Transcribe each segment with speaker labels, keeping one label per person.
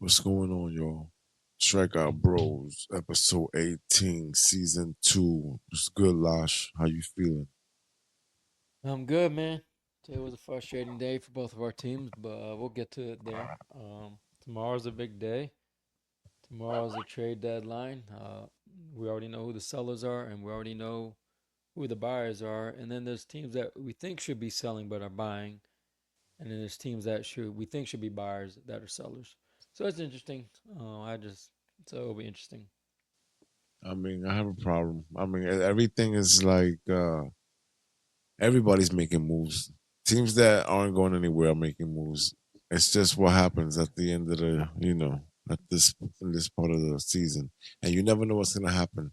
Speaker 1: What's going on, y'all? Strikeout Bros, episode 18, season 2. What's good, Lash? How you feeling?
Speaker 2: I'm good, man. Today was a frustrating day for both of our teams, but we'll get to it there. Tomorrow's a big day. Tomorrow's a trade deadline. We already know who the sellers are, and we already know who the buyers are. And then there's teams that we think should be selling but are buying, and then there's teams that should we think should be buyers that are sellers. So it's interesting. So it'll be interesting.
Speaker 1: I have a problem. Everything is like everybody's making moves. Teams that aren't going anywhere are making moves. It's just what happens at the end of at this in this part of the season, and you never know what's gonna happen.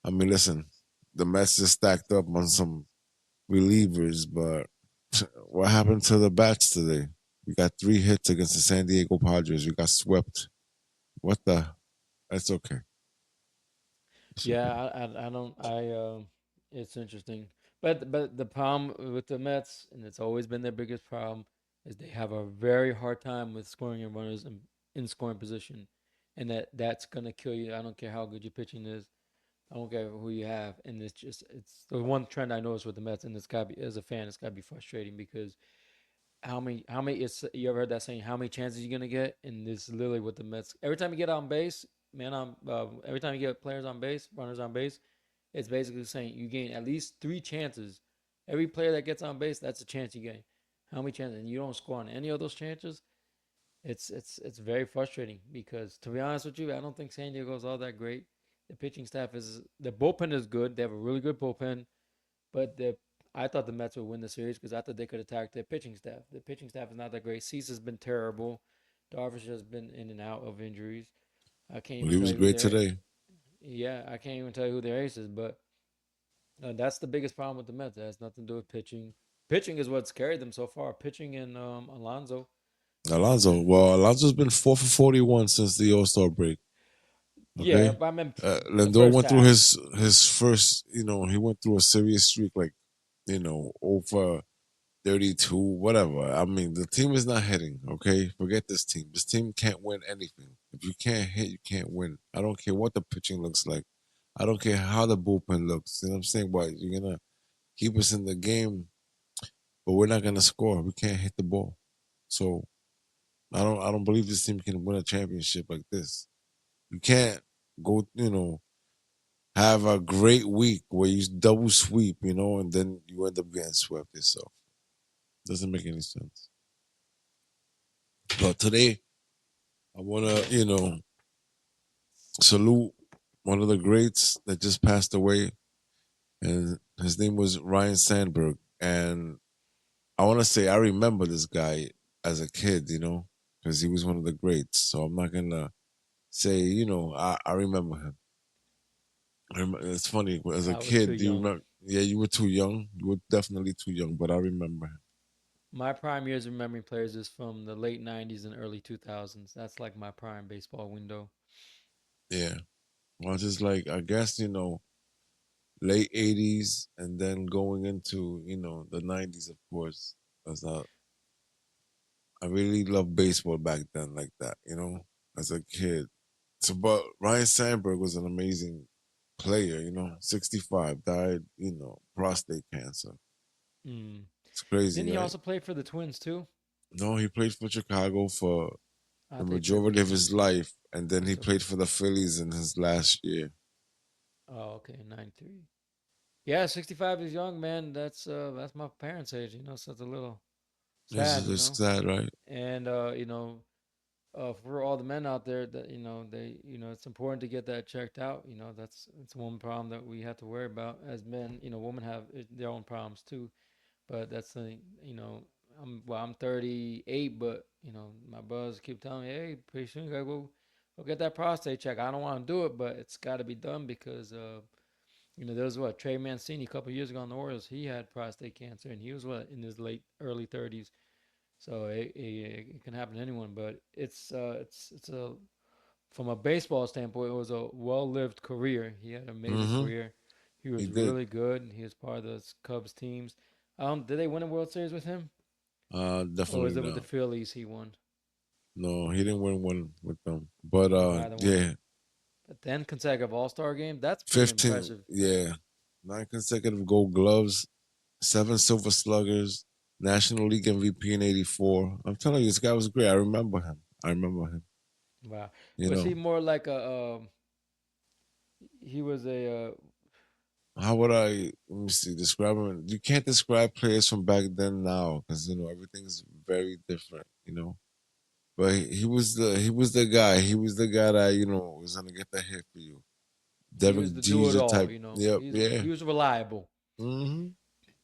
Speaker 1: Listen, the Mets just stacked up on some relievers, but what happened to the bats today? We got 3 hits against the San Diego Padres. We got swept. What the? That's okay. It's
Speaker 2: Yeah,
Speaker 1: okay.
Speaker 2: I don't it's interesting. But the problem with the Mets, and it's always been their biggest problem, is they have a very hard time with scoring and runners in scoring position, and that's gonna kill you. I don't care how good your pitching is. I don't care who you have, and it's the one trend I noticed with the Mets, and it's got to be as a fan, it's got to be frustrating because how many it's you ever heard that saying, how many chances you gonna get? And this is literally what the Mets, every time you get on base, every time you get players on base, runners on base, it's basically saying you gain at least 3 chances. Every player that gets on base, that's a chance you gain. How many chances? And you don't score on any of those chances. It's very frustrating because, to be honest with you, I don't think San Diego's all that great. The bullpen is good. They have a really good bullpen, but I thought the Mets would win the series because I thought they could attack their pitching staff. The pitching staff is not that great. Cease has been terrible. Darvish has been in and out of injuries. I can't
Speaker 1: Well,
Speaker 2: even
Speaker 1: he
Speaker 2: tell
Speaker 1: was
Speaker 2: you who
Speaker 1: great
Speaker 2: their
Speaker 1: today.
Speaker 2: yeah, I can't even tell you who their ace is. But that's the biggest problem with the Mets. It has nothing to do with pitching. Pitching is what's carried them so far. Pitching and Alonso.
Speaker 1: Alonso. Well, Alonso's been 4 for 41 since the All Star break.
Speaker 2: Yeah,
Speaker 1: Okay.
Speaker 2: but I meant the
Speaker 1: Lindor
Speaker 2: first
Speaker 1: went through
Speaker 2: half.
Speaker 1: his first. He went through a serious streak, like over 32, whatever. The team is not hitting. Okay, forget this team. This team can't win anything. If you can't hit, you can't win. I don't care what the pitching looks like. I don't care how the bullpen looks. You know what I'm saying? But you're gonna keep us in the game, but we're not gonna score. We can't hit the ball. So I don't believe this team can win a championship like this. You can't go, have a great week where you double sweep, and then you end up getting swept yourself. Doesn't make any sense. But today I wanna, salute one of the greats that just passed away, and his name was Ryne Sandberg. And I want to say I remember this guy as a kid, because he was one of the greats. So I'm not gonna say, I remember him. It's funny as a
Speaker 2: I was too
Speaker 1: kid. Do you
Speaker 2: young.
Speaker 1: remember? Yeah, you were too young. You were definitely too young, but I remember him.
Speaker 2: My prime years of remembering players is from the late '90s and early 2000s. That's like my prime baseball window.
Speaker 1: Yeah, well, just like I guess late '80s and then going into the '90s, of course. As I really loved baseball back then, like that, as a kid. So, but Ryan Sandberg was an amazing player, 65, died, prostate cancer.
Speaker 2: Mm.
Speaker 1: It's crazy,
Speaker 2: Didn't he
Speaker 1: right?
Speaker 2: also play for the Twins too?
Speaker 1: No, he played for Chicago for
Speaker 2: I
Speaker 1: the
Speaker 2: thought he played for
Speaker 1: majority
Speaker 2: the
Speaker 1: of his
Speaker 2: Twins.
Speaker 1: life, and then he
Speaker 2: Okay.
Speaker 1: played for the Phillies in his last year.
Speaker 2: Oh, okay, 93. Yeah, 65 is young, man. That's my parents' age, so it's a little sad,
Speaker 1: It's sad, right?
Speaker 2: And for all the men out there that it's important to get that checked out. That's one problem that we have to worry about as men. Women have their own problems too, but that's the I'm 38, but my brothers keep telling me, hey, pretty soon you gotta go get that prostate check. I don't want to do it, but it's got to be done because there was what Trey Mancini a couple years ago on the Orioles. He had prostate cancer, and he was in his late early 30s. So it can happen to anyone, but it's a from a baseball standpoint, it was a well-lived career. He had an amazing
Speaker 1: Mm-hmm.
Speaker 2: career. He
Speaker 1: He
Speaker 2: was
Speaker 1: did.
Speaker 2: really good. He was part of the Cubs teams. Did they win a World Series with him, or
Speaker 1: Definitely
Speaker 2: was it with the
Speaker 1: not.
Speaker 2: Phillies he won?
Speaker 1: No, he didn't win one with them. But
Speaker 2: Neither one.
Speaker 1: yeah,
Speaker 2: But then consecutive All Star game. That's pretty
Speaker 1: 15,
Speaker 2: impressive.
Speaker 1: yeah, 9 consecutive Gold Gloves, 7 Silver Sluggers, National League MVP in '84. I'm telling you, this guy was great. I remember him. I remember him.
Speaker 2: Wow.
Speaker 1: You
Speaker 2: Was he
Speaker 1: know,
Speaker 2: more like a? He was a.
Speaker 1: how would I let me see describe him? You can't describe players from back then now because everything's very different. But he was the guy. He was the guy that was gonna get the hit for you.
Speaker 2: He was
Speaker 1: Derek
Speaker 2: the do it
Speaker 1: Jeter
Speaker 2: all.
Speaker 1: type.
Speaker 2: You know.
Speaker 1: Yep. Yeah.
Speaker 2: He was reliable.
Speaker 1: Hmm.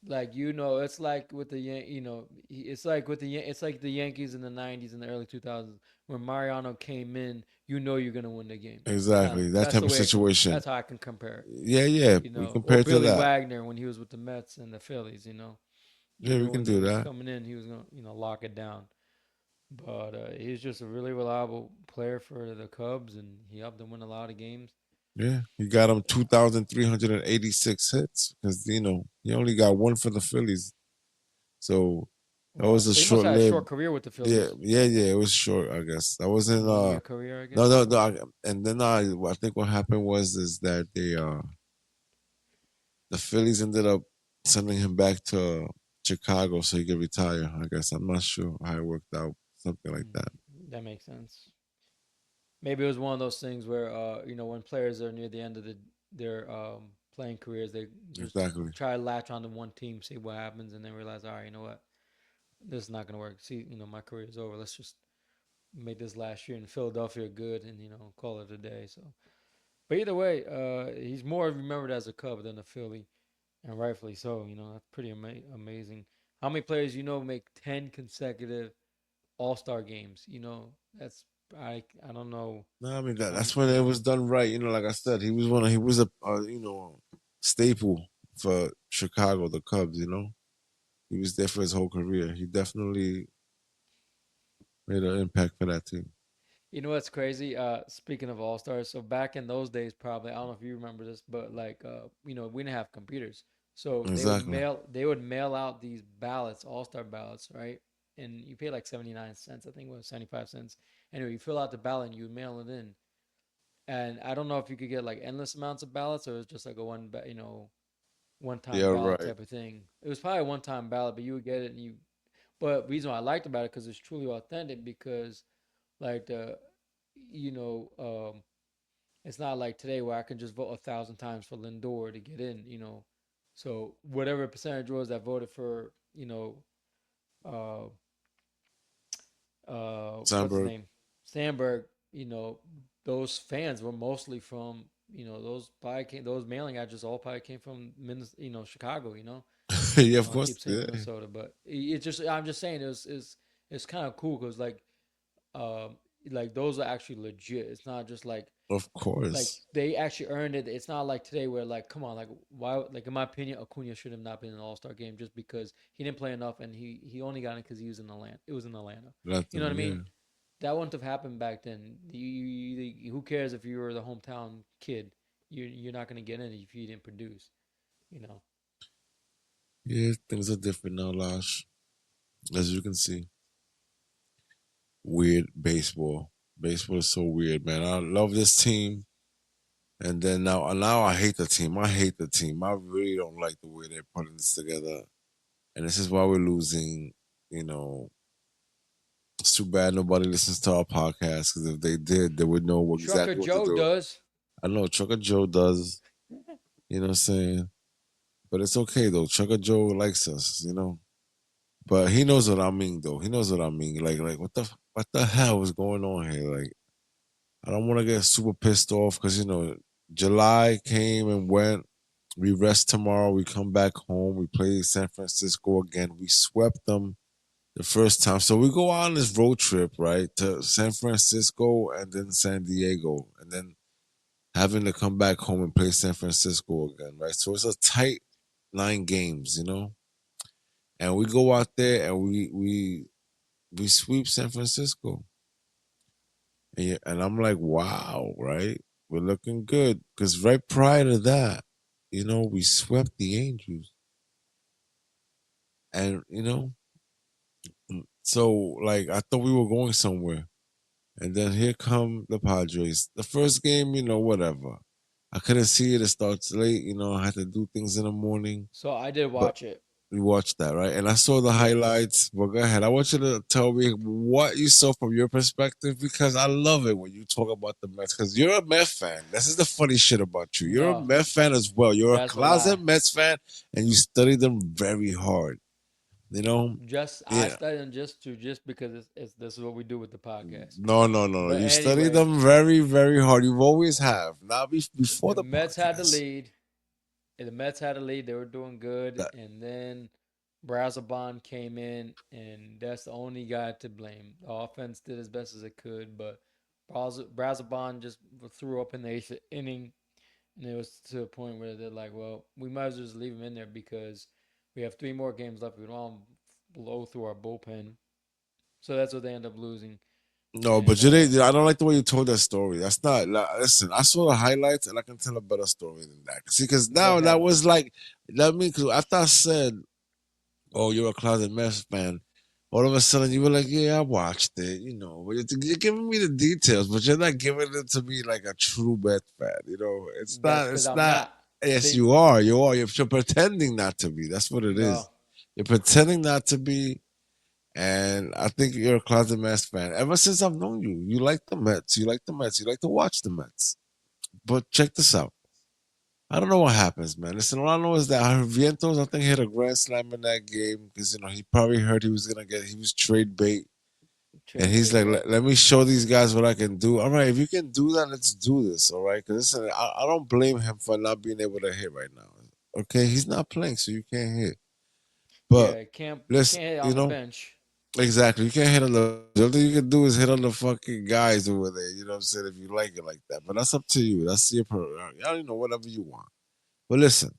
Speaker 2: Like it's like with the it's like with it's like the Yankees in the '90s and the early 2000s when Mariano came in. You're gonna win the game. Kind of.
Speaker 1: Exactly. That
Speaker 2: That's
Speaker 1: type
Speaker 2: the
Speaker 1: of
Speaker 2: way.
Speaker 1: situation.
Speaker 2: That's how I can compare it.
Speaker 1: Yeah. Yeah. We
Speaker 2: Or
Speaker 1: compare to
Speaker 2: Billy
Speaker 1: that.
Speaker 2: Wagner when he was with the Mets and the Phillies. You
Speaker 1: Yeah, we
Speaker 2: knew
Speaker 1: can
Speaker 2: when he
Speaker 1: do
Speaker 2: was
Speaker 1: that.
Speaker 2: coming in, he was gonna lock it down. But he's just a really reliable player for the Cubs, and he helped them win a lot of games.
Speaker 1: Yeah. He got him 2,386 hits because he only got one for the Phillies. So that
Speaker 2: Wow.
Speaker 1: was a
Speaker 2: So he must
Speaker 1: short
Speaker 2: have had a
Speaker 1: lived.
Speaker 2: short career with the
Speaker 1: Yeah.
Speaker 2: Phillies.
Speaker 1: Yeah. Yeah. It was short. I guess that wasn't.
Speaker 2: 1 year career, I
Speaker 1: No.
Speaker 2: guess.
Speaker 1: No. No. And then I think what happened was is that the Phillies ended up sending him back to Chicago so he could retire. I guess I'm not sure how it worked out. Something like that.
Speaker 2: That makes sense. Maybe it was one of those things where when players are near the end of their playing careers, they just
Speaker 1: Exactly.
Speaker 2: try to latch onto one team, see what happens, and then realize, all right, you know what, this is not going to work. See, my career is over. Let's just make this last year in Philadelphia good, and call it a day. So, but either way, he's more remembered as a Cub than a Philly, and rightfully so. That's pretty amazing. How many players make 10 consecutive All Star games? That's I don't know
Speaker 1: No, I mean
Speaker 2: how many
Speaker 1: that's when it
Speaker 2: people.
Speaker 1: was done right. Like I said, he was a staple for Chicago, the Cubs. He was there for his whole career. He definitely made an impact for that team.
Speaker 2: You know what's crazy? Speaking of All Stars, so back in those days, probably I don't know if you remember this, but like we didn't have computers, so
Speaker 1: Exactly.
Speaker 2: they would mail out these ballots, All Star ballots, right? And you pay like 79 cents, I think it was 75 cents. Anyway, you fill out the ballot and you mail it in, and I don't know if you could get like endless amounts of ballots or it was just like a one time
Speaker 1: Yeah,
Speaker 2: ballot
Speaker 1: right.
Speaker 2: type of thing. It was probably a one time ballot, but you would get it and you. But the reason why I liked about it because it's truly authentic because like the you know it's not like today where I can just vote 1,000 times for Lindor to get in. So whatever percentage was that voted for uh what's his
Speaker 1: Sandberg.
Speaker 2: name, Sandberg. Those fans were mostly from those mailing addresses all probably came from Chicago.
Speaker 1: Yeah, of
Speaker 2: I
Speaker 1: course.
Speaker 2: keep saying
Speaker 1: Yeah,
Speaker 2: Minnesota, but it's just I'm just saying it's kind of cool because um like those are actually legit. It's not just
Speaker 1: of
Speaker 2: like
Speaker 1: course.
Speaker 2: they actually earned it. It's not like today where like come on like why like in my opinion Acuna should have not been in an All Star game just because he didn't play enough and he only got it because he was in Atlanta. It was in Atlanta. You know
Speaker 1: Latin,
Speaker 2: what I
Speaker 1: yeah.
Speaker 2: mean? That wouldn't have happened back then. Who cares if you were the hometown kid? You're not gonna get in if you didn't produce. You know.
Speaker 1: Yeah, things are different now, Lash. As you can see. Weird baseball. Baseball is so weird, man. I love this team. And then now I hate the team. I hate the team. I really don't like the way they're putting this together. And this is why we're losing. You know, it's too bad nobody listens to our podcast because if they did, they would know
Speaker 2: Trucker
Speaker 1: exactly what to
Speaker 2: Joe
Speaker 1: do.
Speaker 2: does.
Speaker 1: I know Trucker Joe does. You know what I'm saying? But it's okay though. Trucker Joe likes us. But he knows what I mean though. He knows what I mean. Like what the hell is going on here? Like I don't want to get super pissed off because July came and went. We rest tomorrow. We come back home. We play San Francisco again. We swept them the first time. So we go on this road trip, right, to San Francisco and then San Diego, and then having to come back home and play San Francisco again, right? So it's a tight 9 games. And we go out there and we sweep San Francisco. And I'm like, wow, right? We're looking good. Because right prior to that, we swept the Angels. And, so like I thought we were going somewhere. And then here come the Padres. The first game, whatever. I couldn't see it. It starts late. I had to do things in the morning.
Speaker 2: So I did
Speaker 1: But
Speaker 2: watch it.
Speaker 1: we watched that, right? And I saw the
Speaker 2: Yeah.
Speaker 1: highlights. But go ahead. I want you to tell me what you saw from your perspective because I love it when you talk about the Mets because you're a Mets fan. This is the funny shit about you. You're a
Speaker 2: No,
Speaker 1: Mets fan as well. You're a
Speaker 2: that's a lie.
Speaker 1: closet Mets fan and you study them very hard. You know?
Speaker 2: Just I
Speaker 1: Yeah.
Speaker 2: studied them just because it's this is what we do with the podcast.
Speaker 1: No, no, no, no.
Speaker 2: But
Speaker 1: You study
Speaker 2: anyway,
Speaker 1: them very, very hard. You've always have. Now before
Speaker 2: the
Speaker 1: the
Speaker 2: Mets had the
Speaker 1: podcast.
Speaker 2: lead. The Mets had a lead. They were doing good,
Speaker 1: That
Speaker 2: and then Brazoban came in, and that's the only guy to blame. The offense did as best as it could, but Brazoban just threw up in the eighth inning, and it was to a point where they're like, "Well, we might as well just leave him in there because we have three more games left. We don't want to blow through our bullpen." So that's what they end up losing.
Speaker 1: no,
Speaker 2: And
Speaker 1: but I don't like the way you told that story. That's not. Listen, I saw the highlights and I can tell a better story than that. See, because
Speaker 2: go
Speaker 1: now that
Speaker 2: ahead.
Speaker 1: was like that. Cause after I said, "Oh, you're a closet Mets fan," all of a sudden you were like, "Yeah, I watched it." But you're giving me the details, but you're not giving it to me like a true Mets fan. It's
Speaker 2: That's
Speaker 1: not.
Speaker 2: because
Speaker 1: It's
Speaker 2: I'm
Speaker 1: not.
Speaker 2: not.
Speaker 1: Yes,
Speaker 2: See,
Speaker 1: you are. You are. You're pretending not to be. That's what it
Speaker 2: no,
Speaker 1: is. You're pretending not to be. And I think you're a closet Mets fan. Ever since I've known you, you like the Mets. You like the Mets. You like to watch the Mets. But check this out. I don't know what happens, man. Listen, all I know is that Vientos, I think, hit a grand slam in that game because he probably heard he was trade bait, and
Speaker 2: trade
Speaker 1: he's
Speaker 2: bait.
Speaker 1: like,
Speaker 2: Yep.
Speaker 1: let me show these guys what I can do. All right, if you can do that, let's do this. All right, because listen, I don't blame him for not being able to hit right now. Okay, he's not playing, so you can't hit. But
Speaker 2: Yeah, can't
Speaker 1: let's,
Speaker 2: can't hit
Speaker 1: you
Speaker 2: on the
Speaker 1: know,
Speaker 2: bench.
Speaker 1: exactly. You can't hit on the bench. The only thing you can do is hit on the fucking guys over there. You know what I'm saying? If you like it like that. But that's up to you. That's your I don't know, whatever you want. But listen,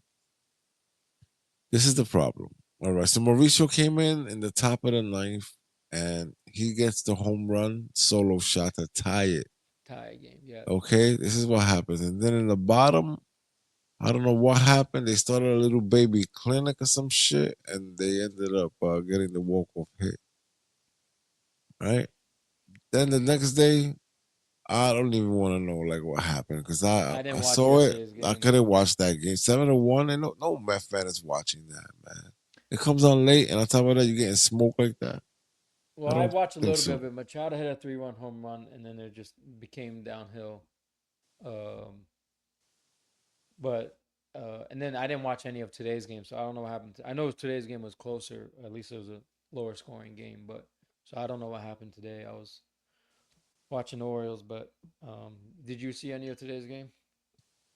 Speaker 1: this is the problem. All right. So Mauricio came in the top of the ninth and he gets the home run solo shot to tie it.
Speaker 2: Tie game. Yep.
Speaker 1: Okay. This is what happens. And then in the bottom, I don't know what happened. They started a little baby clinic or some shit and they ended up getting the walk off hit. Right. Then the next day, I don't even want to know like what happened because I
Speaker 2: I didn't
Speaker 1: I
Speaker 2: watch
Speaker 1: saw it.
Speaker 2: yesterday's
Speaker 1: I
Speaker 2: game.
Speaker 1: couldn't watch that game. 7-1, and no Met fan is watching that, man. It comes on late, and on top of that, you're getting smoked like that.
Speaker 2: Well,
Speaker 1: I
Speaker 2: I
Speaker 1: don't
Speaker 2: watched a
Speaker 1: think
Speaker 2: little bit
Speaker 1: so.
Speaker 2: of it. Machado hit a 3-1 home run, and then it just became downhill. Um, but and then I didn't watch any of today's game, so I don't know what happened. I know today's game was closer. At least it was a lower scoring game, but so I don't know what happened today. I was watching the Orioles, but did you see any of today's game?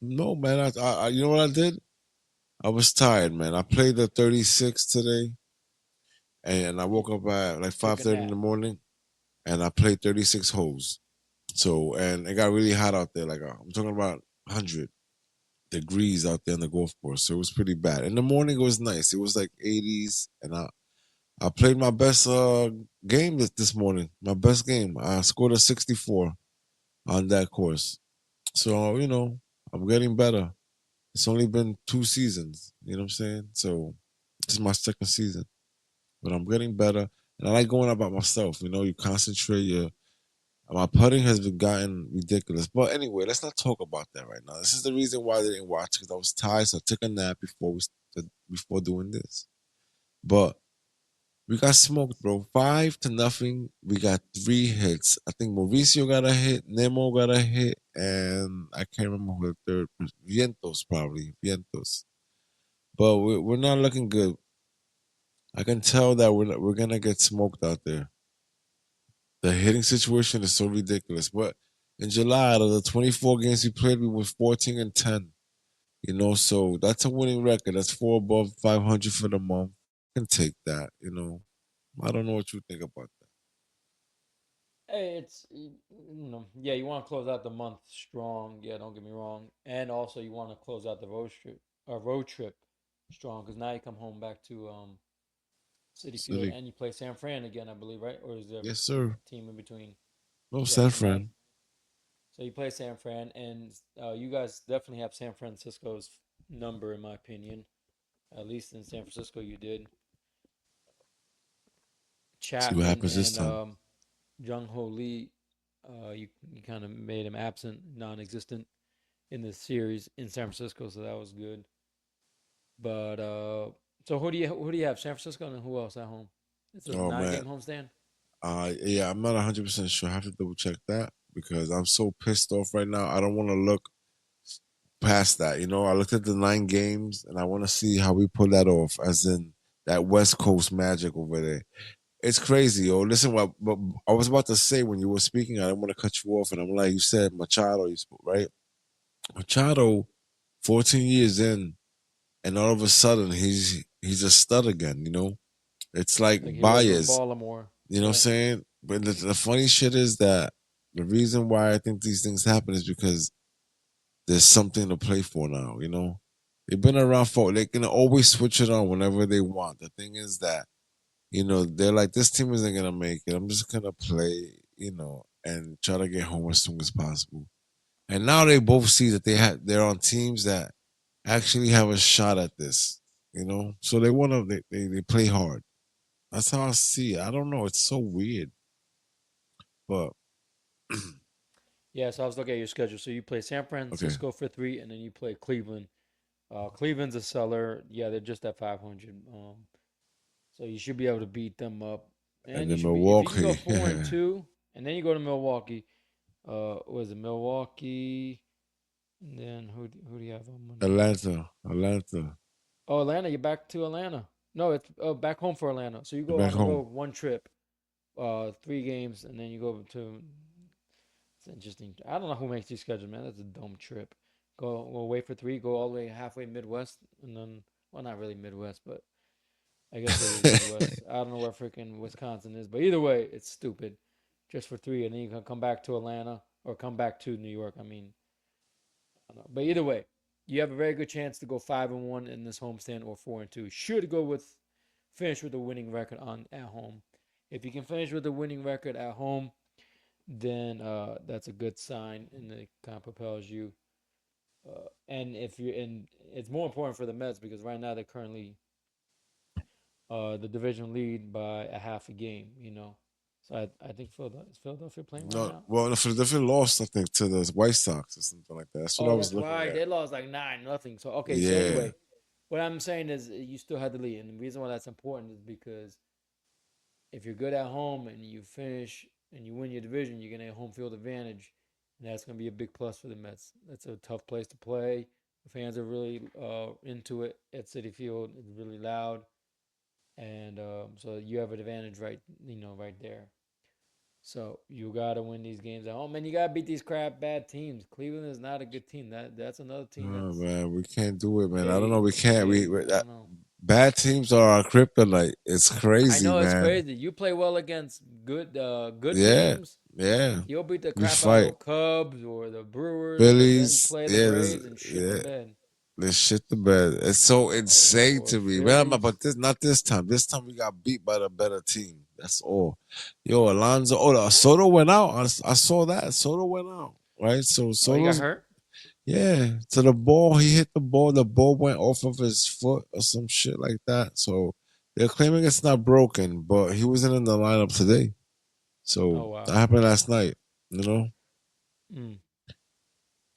Speaker 1: No, man. You know what I did? I was tired, man. I played the 36 today, and I
Speaker 2: You
Speaker 1: woke up at like
Speaker 2: took a
Speaker 1: 5:30 in the
Speaker 2: nap.
Speaker 1: morning, and I played 36 holes. So, and it got really hot out there. Like I'm talking about 100 degrees out there on the golf course. So it was pretty bad. In the morning, it was nice. It was like 80s, and I played my best game this morning. My best game. I scored a 64 on that course. So I'm getting better. It's only been 2 seasons. You know what I'm saying? So this is my second season, but I'm getting better, and I like going about myself. You concentrate. My putting has been gotten ridiculous. But anyway, let's not talk about that right now. This is the reason why I didn't watch because I was tired. So I took a nap before doing this. But we got smoked, bro. 5-0. We got 3 hits. I think Mauricio got a hit, Nemo got a hit, and I can't remember who the third was. Vientos, probably. Vientos. But we're not looking good. I can tell that we're going to get smoked out there. The hitting situation is so ridiculous. But in July, out of the 24 games we played, we went 14-10. So that's a winning record. That's 4 above 500 for the month. I can take that. I don't know what you think about that.
Speaker 2: Hey, yeah, you want to close out the month strong. Yeah, don't get me wrong, and also you want to close out the road trip strong because now you come home back to City Field
Speaker 1: City.
Speaker 2: and you play San Fran again, I believe, right? Or is there
Speaker 1: Yes,
Speaker 2: a
Speaker 1: sir.
Speaker 2: team in between?
Speaker 1: No,
Speaker 2: Yeah,
Speaker 1: San
Speaker 2: so now
Speaker 1: Fran.
Speaker 2: so you play San Fran, and you guys definitely have San Francisco's number in my opinion. At least in San Francisco, you did.
Speaker 1: See what
Speaker 2: Chapman
Speaker 1: happens this
Speaker 2: and
Speaker 1: time.
Speaker 2: Jung Ho Lee. You kind of made him absent, non-existent in the series in San Francisco, so that was good. But so who do you have? San Francisco and who else at home? It's a
Speaker 1: Oh
Speaker 2: nine
Speaker 1: man,
Speaker 2: game homestand.
Speaker 1: yeah, I'm not 100% sure. I have to double check that because I'm so pissed off right now. I don't want to look past that. I looked at the 9 games and I want to see how we pull that off, as in that West Coast magic over there. It's crazy, yo. Listen, what I was about to say when you were speaking, I didn't want to cut you off, and I'm like, you said Machado, you spoke, right? Machado, 14 years in, and all of a sudden he's a stud again. It's like
Speaker 2: Like he wasn't with
Speaker 1: Baez.
Speaker 2: Baltimore.
Speaker 1: You know what I'm
Speaker 2: Yeah,
Speaker 1: saying? But the funny shit is that the reason why I think these things happen is because there's something to play for now. They've been around for. They can always switch it on whenever they want. The thing is that they're like, this team isn't gonna make it. I'm just gonna play, and try to get home as soon as possible. And now they both see that they're on teams that actually have a shot at this. So they want to they play hard. That's how I see it. I don't know. It's so weird, but
Speaker 2: yeah. So I was looking at your schedule. So you play San
Speaker 1: okay.
Speaker 2: Francisco for three, and then you play Cleveland. Cleveland's a seller. Yeah, they're just at 500. So you should be able to beat them up,
Speaker 1: And
Speaker 2: and you
Speaker 1: then
Speaker 2: should be if you can go
Speaker 1: Milwaukee,
Speaker 2: 4-2, and then you go to Milwaukee. Was it Milwaukee? And then who do you have on Monday?
Speaker 1: Atlanta,
Speaker 2: Oh, Atlanta. You're back to Atlanta. No, it's back home for Atlanta. So you go
Speaker 1: back
Speaker 2: on the
Speaker 1: home.
Speaker 2: road one trip, 3 games, and then you go to. It's interesting. I don't know who makes these schedules, man. That's a dumb trip. Go away for three. Go all the way halfway Midwest, and then well, not really Midwest, but I guess it is Midwest. I don't know where freaking Wisconsin is, but either way, it's stupid. Just for three, and then you can come back to Atlanta or come back to New York. I mean, I don't know. But either way, you have a very good chance to go 5-1 in this homestand or 4-2. Should go with finish with a winning record on at home. If you can finish with a winning record at home, then that's a good sign, and it kind of propels you. And if you and it's more important for the Mets because right now they're currently the division lead by a half a game. So I think Philadelphia is Philadelphia playing right
Speaker 1: No,
Speaker 2: now.
Speaker 1: well, the Philadelphia lost, I think, to the White Sox or something like that. That's what I
Speaker 2: Oh,
Speaker 1: was
Speaker 2: that's
Speaker 1: looking
Speaker 2: right.
Speaker 1: at.
Speaker 2: They lost like 9-0. So okay. So
Speaker 1: Yeah.
Speaker 2: anyway, what I'm saying is you still had the lead, and the reason why that's important is because if you're good at home and you finish and you win your division, you're gonna have home field advantage, and that's gonna be a big plus for the Mets. That's a tough place to play. The fans are really into it at Citi Field. It's really loud, and so you have an advantage right there. So you gotta win these games at home, and you gotta beat these crap bad teams. Cleveland is not a good team. That's another team
Speaker 1: Oh
Speaker 2: that's
Speaker 1: man, we can't do it, man. I don't know.
Speaker 2: they
Speaker 1: We can't.
Speaker 2: I
Speaker 1: That
Speaker 2: don't know.
Speaker 1: bad teams are our kryptonite. It's
Speaker 2: I
Speaker 1: crazy,
Speaker 2: know it's
Speaker 1: man.
Speaker 2: crazy. You play well against good
Speaker 1: Yeah,
Speaker 2: teams.
Speaker 1: yeah.
Speaker 2: You'll beat the
Speaker 1: We
Speaker 2: crap out
Speaker 1: fight
Speaker 2: of Cubs or the Brewers, but then
Speaker 1: Phillies.
Speaker 2: play the
Speaker 1: Yeah,
Speaker 2: Braves and shit the
Speaker 1: yeah.
Speaker 2: bed.
Speaker 1: This shit the bed. It's so insane
Speaker 2: Or
Speaker 1: to me, man. But
Speaker 2: Phillies.
Speaker 1: this not this time. This time we got beat by the better team. That's all. Yo, Alonzo. Oh, Soto went out. I saw that. Soto went out. Right. So
Speaker 2: Oh, he got
Speaker 1: Soto's,
Speaker 2: hurt.
Speaker 1: yeah. To the ball, he hit the ball. The ball went off of his foot or some shit like that. So they're claiming it's not broken, but he wasn't in the lineup today. So
Speaker 2: Oh
Speaker 1: that
Speaker 2: wow.
Speaker 1: happened last night. You know.
Speaker 2: Mm.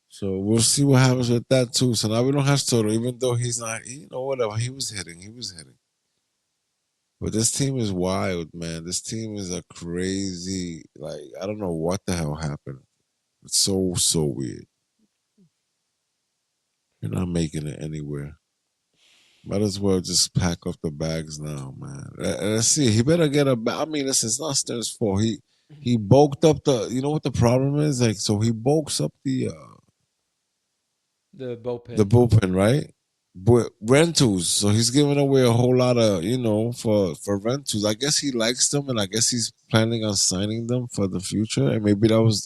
Speaker 1: So we'll see what happens with that too. So now we don't have Soto, even though he's not. Whatever. He was hitting. He was hitting. But this team is wild, man. This team is a crazy. Like I don't know what the hell happened. It's so weird. You're not making it anywhere. Might as well just pack up the bags now, man. Let's see. He better get a. I mean, listen, it's not Stern's fault. He bulked up the. You know what the problem is? Like, so he bulks up
Speaker 2: The
Speaker 1: the
Speaker 2: bullpen.
Speaker 1: bullpen, right? But rentals, so he's giving away a whole lot of, for rentals. I guess he likes them, and I guess he's planning on signing them for the future. And maybe that was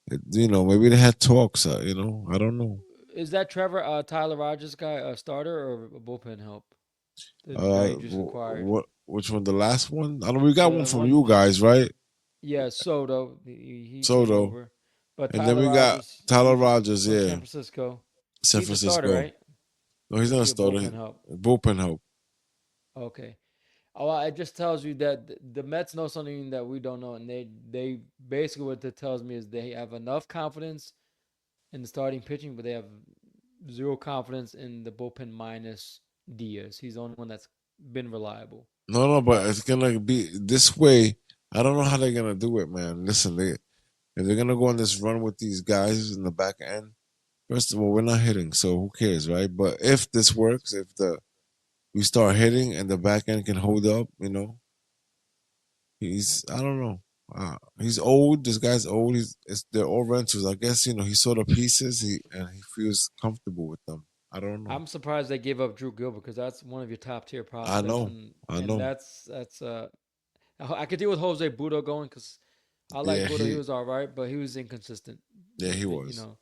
Speaker 1: maybe they had talks. I don't know.
Speaker 2: Is that Trevor Tyler Rogers guy a starter or a bullpen help? The guy you just acquired.
Speaker 1: What? Which one? The last one? I know we got one
Speaker 2: The
Speaker 1: from
Speaker 2: one,
Speaker 1: you guys, right?
Speaker 2: yeah, Soto. He came
Speaker 1: Soto,
Speaker 2: over, but
Speaker 1: and then
Speaker 2: Tyler
Speaker 1: we got
Speaker 2: Rogers,
Speaker 1: Tyler
Speaker 2: he's
Speaker 1: Rogers.
Speaker 2: from
Speaker 1: Yeah,
Speaker 2: San Francisco.
Speaker 1: San
Speaker 2: He's a starter,
Speaker 1: Francisco.
Speaker 2: right?
Speaker 1: No,
Speaker 2: Or
Speaker 1: he's
Speaker 2: is
Speaker 1: not a
Speaker 2: he a
Speaker 1: starter.
Speaker 2: bullpen help?
Speaker 1: Bullpen help.
Speaker 2: Okay. Oh, it just tells you that the Mets know something that we don't know, and they basically what it tells me is they have enough confidence in the starting pitching, but they have zero confidence in the bullpen minus Diaz. He's the only one that's been reliable.
Speaker 1: No, no, but it's gonna be this way. I don't know how they're gonna do it, man. Listen, if they're gonna go on this run with these guys in the back end, first of all, we're not hitting, so who cares, right? But if this works, if the we start hitting and the back end can hold up, he's I don't know. He's old. This guy's old. They're all rentals. I guess he saw the pieces. He feels comfortable with them. I don't know.
Speaker 2: I'm surprised they gave up Drew Gilbert because that's one of your top tier
Speaker 1: I
Speaker 2: prospects,
Speaker 1: know.
Speaker 2: and
Speaker 1: I
Speaker 2: and
Speaker 1: know.
Speaker 2: that's I could deal with Jose Budo going because I like
Speaker 1: Yeah,
Speaker 2: Budo. He was all right, but he was inconsistent.
Speaker 1: yeah, he
Speaker 2: You
Speaker 1: was.
Speaker 2: know,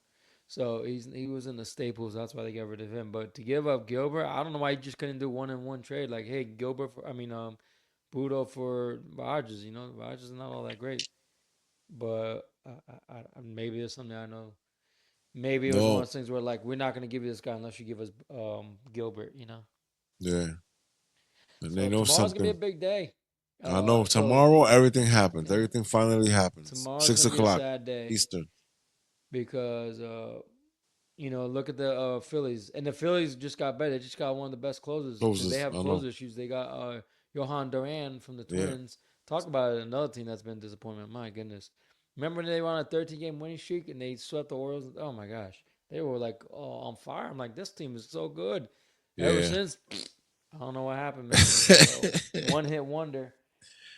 Speaker 2: so he was in the staples. That's why they got rid of him. But to give up Gilbert, I don't know why he just couldn't do one in one trade. Like, hey, Gilbert for Budo for Rogers. Rogers is not all that great, but maybe there's something I know. Maybe it was one of
Speaker 1: No,
Speaker 2: those things where like we're not gonna give you this guy unless you give us Gilbert.
Speaker 1: yeah, and they
Speaker 2: So
Speaker 1: know
Speaker 2: tomorrow's gonna be a
Speaker 1: something.
Speaker 2: big day.
Speaker 1: I know.
Speaker 2: So
Speaker 1: Tomorrow, everything happens.
Speaker 2: yeah,
Speaker 1: Everything finally happens.
Speaker 2: tomorrow's
Speaker 1: Six
Speaker 2: gonna be a
Speaker 1: o'clock
Speaker 2: sad day
Speaker 1: Eastern
Speaker 2: because look at the Phillies, and the Phillies just got better. They just got one of the best closers because they
Speaker 1: closes.
Speaker 2: have
Speaker 1: I
Speaker 2: closer
Speaker 1: know.
Speaker 2: issues. They got Johan Duran from the
Speaker 1: Yeah,
Speaker 2: Twins. Talk about it, another team that's been disappointment. My goodness, remember when they were on a 13-game winning streak and they swept the Orioles? Oh my gosh, they were like on fire. I'm like, this team is so good. Ever
Speaker 1: yeah.
Speaker 2: since, I don't know what happened, man. It was like a one hit wonder,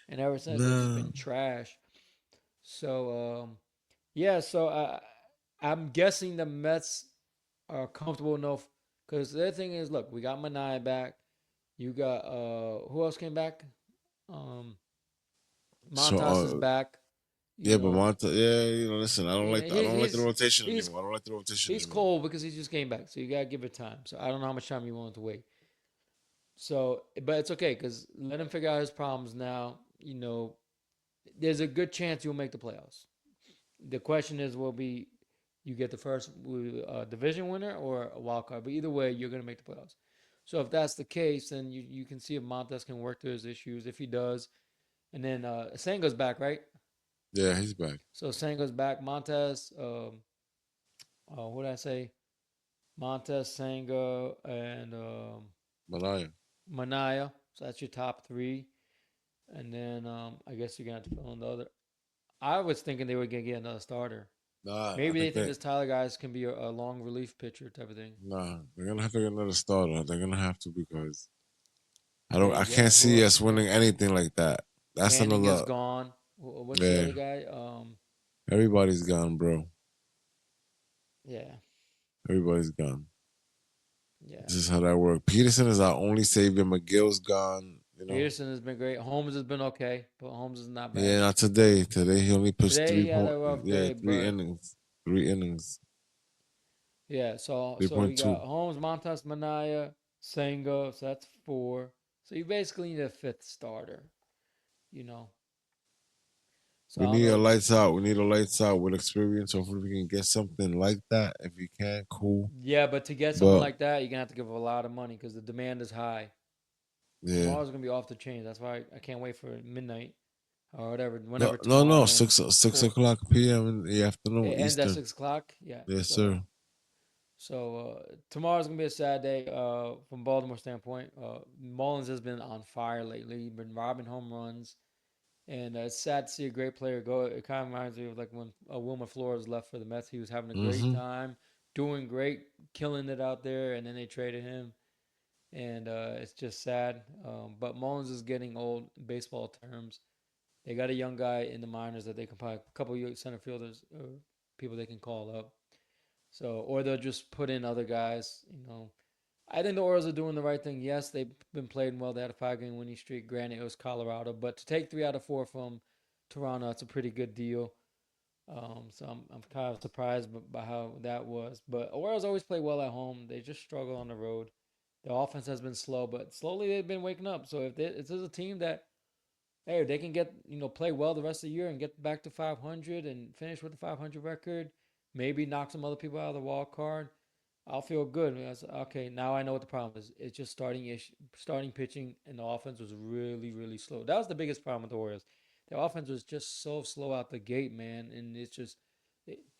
Speaker 2: and ever since they've just
Speaker 1: No.
Speaker 2: been trash. So yeah, so I'm guessing the Mets are comfortable enough because the other thing is, look, we got Mania back. You got who else came back? Um,
Speaker 1: So,
Speaker 2: Montas is back. You
Speaker 1: yeah, but
Speaker 2: know,
Speaker 1: Monta, yeah, listen,
Speaker 2: yeah,
Speaker 1: I
Speaker 2: he's
Speaker 1: don't like the
Speaker 2: he's
Speaker 1: rotation
Speaker 2: he's
Speaker 1: anymore. I don't like the rotation
Speaker 2: he's
Speaker 1: anymore.
Speaker 2: cold because he just came back. So you gotta give it time. So I don't know how much time you want to wait. So, but it's okay because let him figure out his problems now. There's a good chance you'll make the playoffs. The question is, will be you get the first division winner or a wild card. But either way, you're going to make the playoffs. So if that's the case, then you can see if Montes can work through his issues. If he does, and then Senga's back, right?
Speaker 1: Yeah, he's back.
Speaker 2: So Senga's back. Montes, what did I say? Montes, Senga, and
Speaker 1: Malaya.
Speaker 2: Mania. So that's your top three. And then I guess you're gonna have to fill in the other. I was thinking they were gonna get another starter.
Speaker 1: Nah, I
Speaker 2: Maybe they
Speaker 1: think
Speaker 2: think
Speaker 1: that
Speaker 2: this Tyler guys can be a long relief pitcher type of thing.
Speaker 1: nah, they're gonna have to get another starter. They're gonna have to because I can't
Speaker 2: Yeah.
Speaker 1: see us winning anything like that. That's
Speaker 2: Manning is
Speaker 1: another.
Speaker 2: gone. What's the
Speaker 1: Yeah,
Speaker 2: other guy?
Speaker 1: everybody's gone, bro.
Speaker 2: Yeah,
Speaker 1: Everybody's gone.
Speaker 2: yeah.
Speaker 1: This is how that works. Peterson is our only savior. McGill's gone.
Speaker 2: Peterson has been great. Holmes has been okay, but Holmes is not bad.
Speaker 1: Yeah, not today. Today he only pitched
Speaker 2: Today
Speaker 1: three
Speaker 2: he had
Speaker 1: point.
Speaker 2: a rough
Speaker 1: Yeah,
Speaker 2: day,
Speaker 1: three
Speaker 2: but
Speaker 1: innings. 3 innings.
Speaker 2: yeah. So we
Speaker 1: 3.2.
Speaker 2: got Holmes, Montas, Manaya, Senga. So that's four. So you basically need a fifth starter. You know. So
Speaker 1: We
Speaker 2: I don't
Speaker 1: need a
Speaker 2: know.
Speaker 1: lights out. We need a lights out with experience. Hopefully, we can get something like that. If we can, cool.
Speaker 2: Yeah, but to get someone
Speaker 1: But
Speaker 2: like that, you're gonna have to give a lot of money because the demand is high.
Speaker 1: yeah,
Speaker 2: Tomorrow's gonna be off the chain. That's why I can't wait for midnight or whatever.
Speaker 1: no,
Speaker 2: Whenever
Speaker 1: no,
Speaker 2: tomorrow
Speaker 1: no.
Speaker 2: ends,
Speaker 1: Six
Speaker 2: four.
Speaker 1: o'clock p.m. in the afternoon,
Speaker 2: It ends at
Speaker 1: Eastern.
Speaker 2: 6 o'clock. Yeah.
Speaker 1: Yes,
Speaker 2: So
Speaker 1: sir.
Speaker 2: tomorrow's gonna be a sad day. From Baltimore standpoint, Mullins has been on fire lately. He's been robbing home runs, and it's sad to see a great player go. It kind of reminds me of like when Wilmer Flores left for the Mets. He was having a great
Speaker 1: Mm-hmm.
Speaker 2: time, doing great, killing it out there, and then they traded him, and it's just sad. But Mullins is getting old in baseball terms. They got a young guy in the minors that they can probably a couple of center fielders or people they can call up. So or they'll just put in other guys. I think the Orioles are doing the right thing. Yes, they've been playing well. They had a 5-game winning streak. Granted, it was Colorado, but to take 3 out of 4 from Toronto, that's a pretty good deal. So I'm kind of surprised by how that was. But Orioles always play well at home. They just struggle on the road. The offense has been slow, but slowly they've been waking up. So if this is a team that hey, they can play well the rest of the year and get back to 500 and finish with a 500 record. Maybe knock some other people out of the wild card. I'll feel good. I said, okay, now I know what the problem is. It's just starting pitching, and the offense was really, really slow. That was the biggest problem with the Orioles. The offense was just so slow out the gate, man, and it's just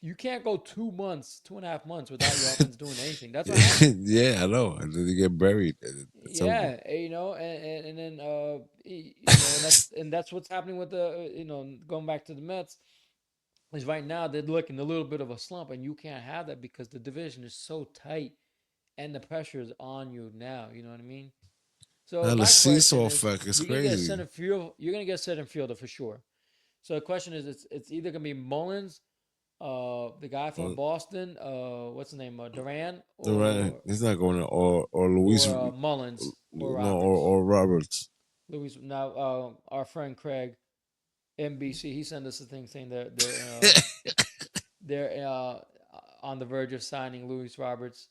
Speaker 2: you can't go 2 months, 2.5 months without your offense doing anything. That's what happened.
Speaker 1: Yeah, I know. And then you get buried at some point.
Speaker 2: Yeah, and then and that's what's happening with the going back to the Mets is right now they're looking a little bit of a slump, and you can't have that because the division is so tight and the pressure is on you now. You know what I mean? So
Speaker 1: Now the
Speaker 2: my question
Speaker 1: seesaw
Speaker 2: is,
Speaker 1: effect is
Speaker 2: you're gonna get a
Speaker 1: crazy.
Speaker 2: center field. You're gonna get a center fielder for sure. So the question is, it's either gonna be Mullins, the guy from
Speaker 1: Or
Speaker 2: Boston, what's his name, Duran,
Speaker 1: the right, he's not going to, or Luis,
Speaker 2: or Mullins or
Speaker 1: no,
Speaker 2: Roberts.
Speaker 1: or Roberts.
Speaker 2: Luis now, our friend Craig NBC, he sent us a thing saying that they're on the verge of signing Luis Roberts.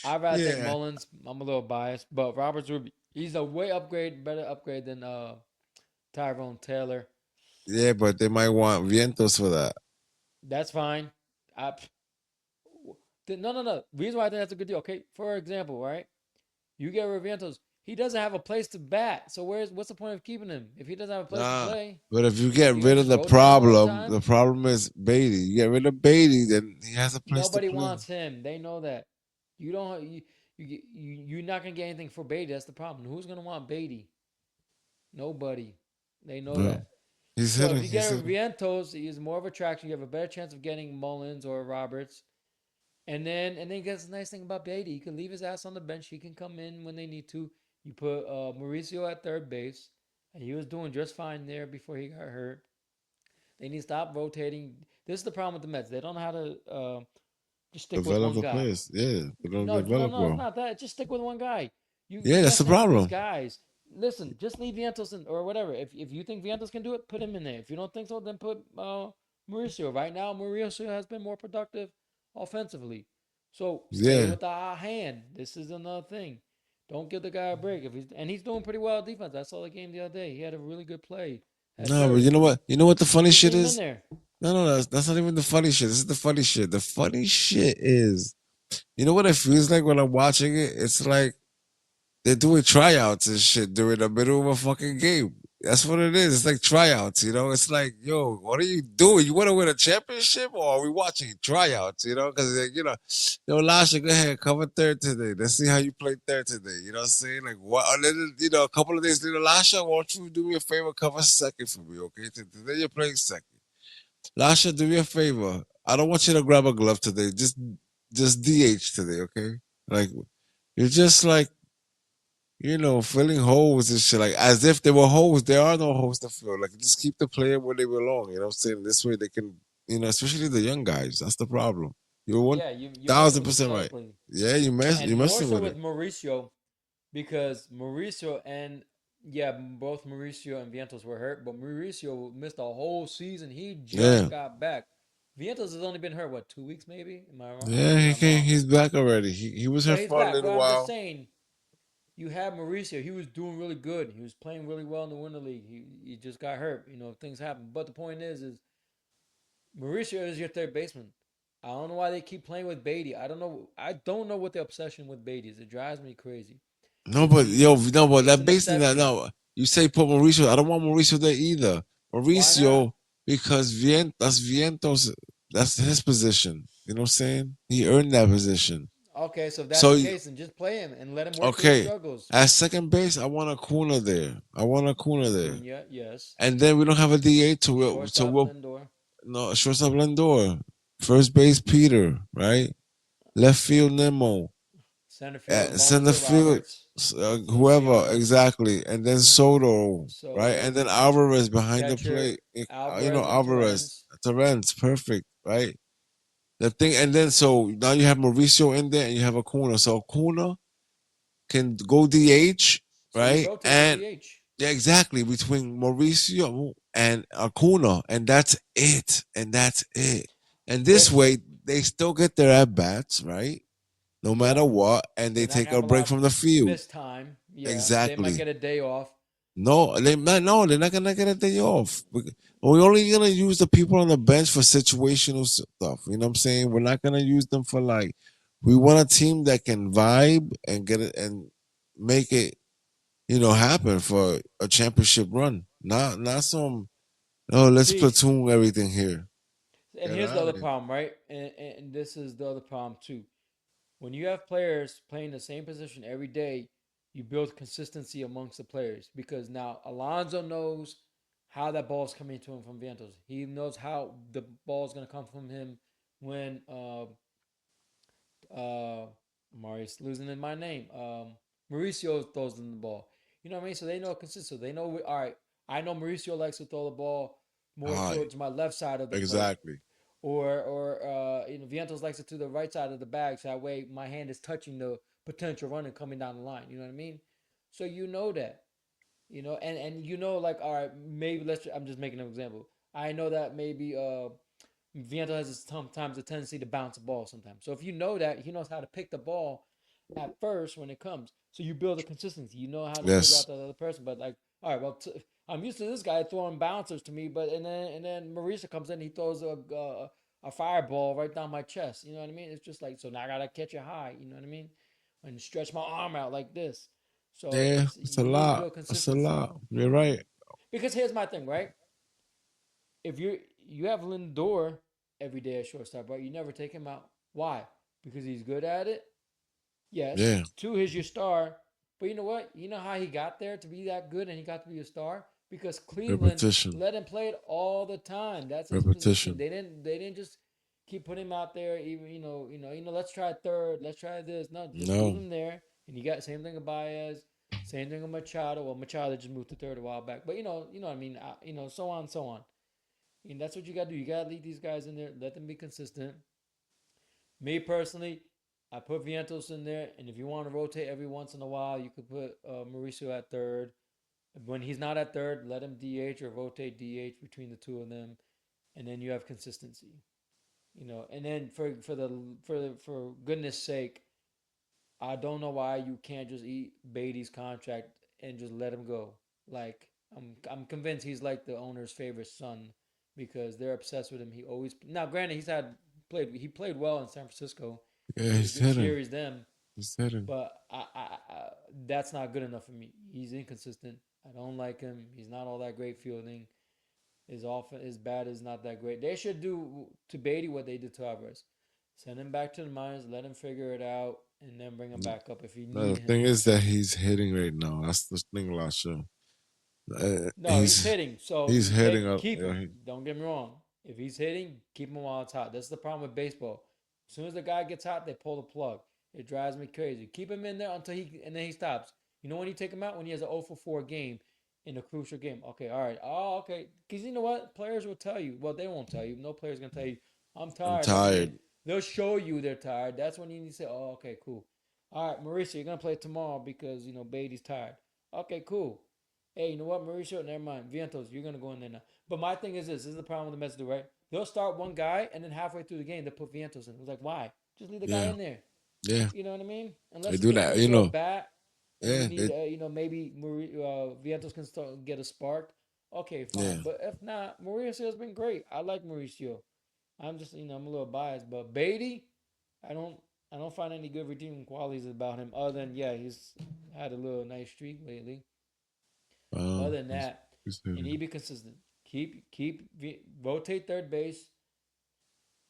Speaker 2: I'd rather take
Speaker 1: Yeah,
Speaker 2: Mullins. I'm a little biased, but Roberts would be. He's a way better upgrade than Tyrone Taylor.
Speaker 1: yeah, but they might want Vientos for that.
Speaker 2: That's fine. I, no. Reason why I think that's a good deal. Okay, for example, right? You get Riventos. He doesn't have a place to bat. So what's the point of keeping him if he doesn't have a place to
Speaker 1: Nah,
Speaker 2: play?
Speaker 1: but if you get
Speaker 2: You're gonna
Speaker 1: rid of
Speaker 2: just
Speaker 1: the
Speaker 2: rotate him all the
Speaker 1: the
Speaker 2: time.
Speaker 1: problem is Beatty. You get rid of Beatty, then he has a place to
Speaker 2: Nobody
Speaker 1: play.
Speaker 2: wants him. They know that. You don't. You're not gonna get anything for Beatty. That's the problem. Who's gonna want Beatty? Nobody. They know
Speaker 1: Bro,
Speaker 2: that.
Speaker 1: he's
Speaker 2: So if
Speaker 1: hitting.
Speaker 2: you
Speaker 1: He's
Speaker 2: get a
Speaker 1: hitting.
Speaker 2: Vientos, he's more of a traction. You have a better chance of getting Mullins or Roberts. And then gets the nice thing about Beatty. You can leave his ass on the bench. He can come in when they need to. You put Mauricio at third base, and he was doing just fine there before he got hurt. They need to stop rotating. This is the problem with the Mets. They don't know how to just stick with
Speaker 1: Develop
Speaker 2: one
Speaker 1: the
Speaker 2: guy.
Speaker 1: players. Yeah, they don't develop
Speaker 2: No, it's
Speaker 1: well.
Speaker 2: not that. Just stick with one guy. You
Speaker 1: Yeah, that's the
Speaker 2: messing around with these
Speaker 1: problem.
Speaker 2: guys. Listen, just leave Vientos in, or whatever. If you think Vientos can do it, put him in there. If you don't think so, then put Mauricio. Right now, Mauricio has been more productive offensively. So stay
Speaker 1: Yeah.
Speaker 2: with the hand. This is another thing. Don't give the guy a break. He's doing pretty well at defense. I saw the game the other day. He had a really good play at
Speaker 1: No, but
Speaker 2: third.
Speaker 1: you know what? You know what the funny
Speaker 2: Just
Speaker 1: shit
Speaker 2: leave him in
Speaker 1: is?
Speaker 2: there.
Speaker 1: No, no, that's not even the funny shit. This is the funny shit. The funny shit is, you know what it feels like when I'm watching it? It's like they're doing tryouts and shit during the middle of a fucking game. That's what it is. It's like tryouts, you know. It's like, yo, what are you doing? You want to win a championship, or are we watching tryouts? You know, because yo, Lasha, go ahead, cover third today. Let's see how you play third today. You know what I'm saying? Like, what? And then, a couple of days later, Lasha, won't you do me a favor, cover second for me, okay? Today you're playing second. Lasha, do me a favor. I don't want you to grab a glove today. Just DH today, okay? Like, you're just like filling holes and shit, like as if there were holes. There are no holes to fill. Like just keep the player where they belong. You know what I'm saying? This way they can, especially the young guys. That's the problem. You're one
Speaker 2: Yeah, you're
Speaker 1: thousand
Speaker 2: messing with the
Speaker 1: percent right.
Speaker 2: cycling,
Speaker 1: Yeah,
Speaker 2: and
Speaker 1: you're
Speaker 2: more
Speaker 1: messing
Speaker 2: so
Speaker 1: with
Speaker 2: with
Speaker 1: it.
Speaker 2: Mauricio because Mauricio and yeah, both Mauricio and Vientos were hurt, but Mauricio missed a whole season. He just
Speaker 1: Yeah.
Speaker 2: got back. Vientos has only been hurt what 2 weeks maybe? Am I wrong?
Speaker 1: Yeah,
Speaker 2: Maybe
Speaker 1: he
Speaker 2: I'm
Speaker 1: came,
Speaker 2: wrong.
Speaker 1: he's back already. He was
Speaker 2: So
Speaker 1: here
Speaker 2: he's
Speaker 1: for a
Speaker 2: back.
Speaker 1: little
Speaker 2: But I'm just
Speaker 1: while.
Speaker 2: saying, you have Mauricio. He was doing really good. He was playing really well in the Winter League. He just got hurt. Things happen. But the point is Mauricio is your third baseman. I don't know why they keep playing with Beatty. I don't know. I don't know what the obsession with Beatty is. It drives me crazy.
Speaker 1: No, but yo, no, but
Speaker 2: It's
Speaker 1: that
Speaker 2: a
Speaker 1: based on that,
Speaker 2: necessity.
Speaker 1: no, you say put Mauricio. I don't want Mauricio there either.
Speaker 2: Why not?
Speaker 1: Mauricio, because that's Vientos, that's his position. You know what I'm saying? He earned that position.
Speaker 2: Okay, so if that's
Speaker 1: So
Speaker 2: the case, then just play him and let him work through his
Speaker 1: okay,
Speaker 2: struggles.
Speaker 1: at second base, I want Acuna there. I want Acuna there,
Speaker 2: Acuna, yes.
Speaker 1: and then we don't have a DA to
Speaker 2: Shortstop
Speaker 1: we'll
Speaker 2: Lindor.
Speaker 1: no shortstop Lindor, first base Peter, right? Left field Nemo,
Speaker 2: Center field
Speaker 1: at
Speaker 2: Mullins
Speaker 1: center
Speaker 2: or
Speaker 1: field
Speaker 2: Roberts.
Speaker 1: whoever
Speaker 2: Infielder
Speaker 1: exactly, and then Soto, right? And
Speaker 2: Soto.
Speaker 1: then Alvarez behind the
Speaker 2: Catcher
Speaker 1: plate.
Speaker 2: Alvarez or
Speaker 1: Alvarez,
Speaker 2: Torrens.
Speaker 1: Torrens, perfect, right? The thing, and then so now you have Mauricio in there, and you have Acuna. So Acuna can go DH,
Speaker 2: So you
Speaker 1: right?
Speaker 2: rotate the
Speaker 1: And
Speaker 2: DH.
Speaker 1: yeah, exactly, between Mauricio and Acuna, and that's it, and that's it. And this
Speaker 2: Which,
Speaker 1: way, they still get their at bats, right? No matter
Speaker 2: yeah,
Speaker 1: what, and they
Speaker 2: they're not
Speaker 1: take
Speaker 2: gonna
Speaker 1: a
Speaker 2: have a
Speaker 1: break
Speaker 2: lot of
Speaker 1: from the field.
Speaker 2: missed time. Yeah, they might
Speaker 1: Exactly.
Speaker 2: get a day off.
Speaker 1: No, no, they're not gonna get a day off. We're only gonna use the people on the bench for situational stuff. You know what I'm saying? We're not gonna use them for like We want a team that can vibe and get it and make it, happen for a championship run. Not some, oh, let's
Speaker 2: See,
Speaker 1: platoon everything here.
Speaker 2: and
Speaker 1: Get
Speaker 2: here's the
Speaker 1: out
Speaker 2: other
Speaker 1: of here.
Speaker 2: problem, right? And this is the other problem too. When you have players playing the same position every day, you build consistency amongst the players because now Alonso knows how that ball is coming to him from Vientos. He knows how the ball is going to come from him when uh Marius losing in my name. Mauricio throws them the ball. You know what I mean? So they know consistent. They know all right. I know Mauricio likes to throw the ball more
Speaker 1: All right.
Speaker 2: towards my left side of the plate,
Speaker 1: Exactly.
Speaker 2: or Vientos likes it to the right side of the bag. So that way my hand is touching the potential runner coming down the line. You know what I mean? So you know that. And like, all right, maybe I'm just making an example. I know that maybe Viento has sometimes a tendency to bounce the ball sometimes. So if you know that, he knows how to pick the ball at first when it comes. So you build a consistency. You know how to figure out
Speaker 1: Yes.
Speaker 2: the other person. But like, all right, well, I'm used to this guy throwing bouncers to me, but and then Marisa comes in, he throws a fireball right down my chest. You know what I mean? It's just like, so now I gotta catch it high. You know what I mean? And stretch my arm out like this. So
Speaker 1: Yeah,
Speaker 2: it's
Speaker 1: it's a
Speaker 2: you need to
Speaker 1: lot.
Speaker 2: build
Speaker 1: It's a
Speaker 2: consistency.
Speaker 1: lot. You're right.
Speaker 2: Because here's my thing, right? If you have Lindor every day at shortstop, right? You never take him out. Why? Because he's good at it. Yes.
Speaker 1: Yeah.
Speaker 2: Two, he's your star. But you know what? You know how he got there to be that good and he got to be a star because Cleveland
Speaker 1: Repetition.
Speaker 2: let him play it all the time. That's his position.
Speaker 1: Repetition.
Speaker 2: They didn't just keep putting him out there. Even let's try third. Let's try this. No, just leave
Speaker 1: No.
Speaker 2: him there. And you got same thing with Baez. Same thing with Machado. Well, Machado just moved to third a while back. But you know what I mean. So on, so on. And that's what you got to do. You got to leave these guys in there. Let them be consistent. Me personally, I put Vientos in there, and if you want to rotate every once in a while, you could put Mauricio at third. When he's not at third, let him DH or rotate DH between the two of them, and then you have consistency. And then for goodness sake, I don't know why you can't just eat Beatty's contract and just let him go. Like I'm convinced he's like the owner's favorite son because they're obsessed with him. He always now granted he played well in San Francisco.
Speaker 1: Yeah,
Speaker 2: He had a
Speaker 1: he's
Speaker 2: good
Speaker 1: hitting.
Speaker 2: series then,
Speaker 1: He's hitting.
Speaker 2: but that's not good enough for me. He's inconsistent. I don't like him. He's not all that great fielding. His bat is not that great. They should do to Beatty what they did to Alvarez. Send him back to the mines, let him figure it out, and then bring him back up if you
Speaker 1: No,
Speaker 2: need
Speaker 1: the thing
Speaker 2: him.
Speaker 1: is that he's hitting right now. That's the thing, Lasha.
Speaker 2: No, he's
Speaker 1: He's
Speaker 2: hitting. So
Speaker 1: he's
Speaker 2: you
Speaker 1: hitting
Speaker 2: take
Speaker 1: up.
Speaker 2: keep him. Don't get me wrong. If he's hitting, keep him while it's hot. That's the problem with baseball. As soon as the guy gets hot, they pull the plug. It drives me crazy. Keep him in there until he stops. You know when you take him out when he has an 0 for 4 game in a crucial game. Okay, all right. Oh, okay. Because you know what? Players will tell you. Well, they won't tell you. No player's gonna tell you. I'm
Speaker 1: I'm
Speaker 2: tired. Let me in.
Speaker 1: tired.
Speaker 2: They'll show you they're tired. That's when you need to say, oh, okay, cool. All right, Mauricio, you're gonna play tomorrow because Beatty's tired. Okay, cool. Hey, you know what, Mauricio? Never mind. Vientos, you're gonna go in there now. But my thing is this: is the problem with the Mets do, right? They'll start one guy, and then halfway through the game, they put Vientos in. It's like, why? Just leave the guy
Speaker 1: Yeah,
Speaker 2: in there.
Speaker 1: yeah.
Speaker 2: You know what I mean?
Speaker 1: They
Speaker 2: Unless the
Speaker 1: do
Speaker 2: game
Speaker 1: that.
Speaker 2: needs a bat, and you
Speaker 1: Yeah,
Speaker 2: need, maybe Vientos can start get a spark. Okay,
Speaker 1: yeah.
Speaker 2: fine. But if not, Mauricio has been great. I like Mauricio. I'm just, I'm a little biased, but Beatty, I don't, I don't find any good redeeming qualities about him other than yeah, he's had a little nice streak lately. But other than
Speaker 1: He's,
Speaker 2: that,
Speaker 1: he's
Speaker 2: you need
Speaker 1: hitting.
Speaker 2: to be consistent. Keep rotate third base.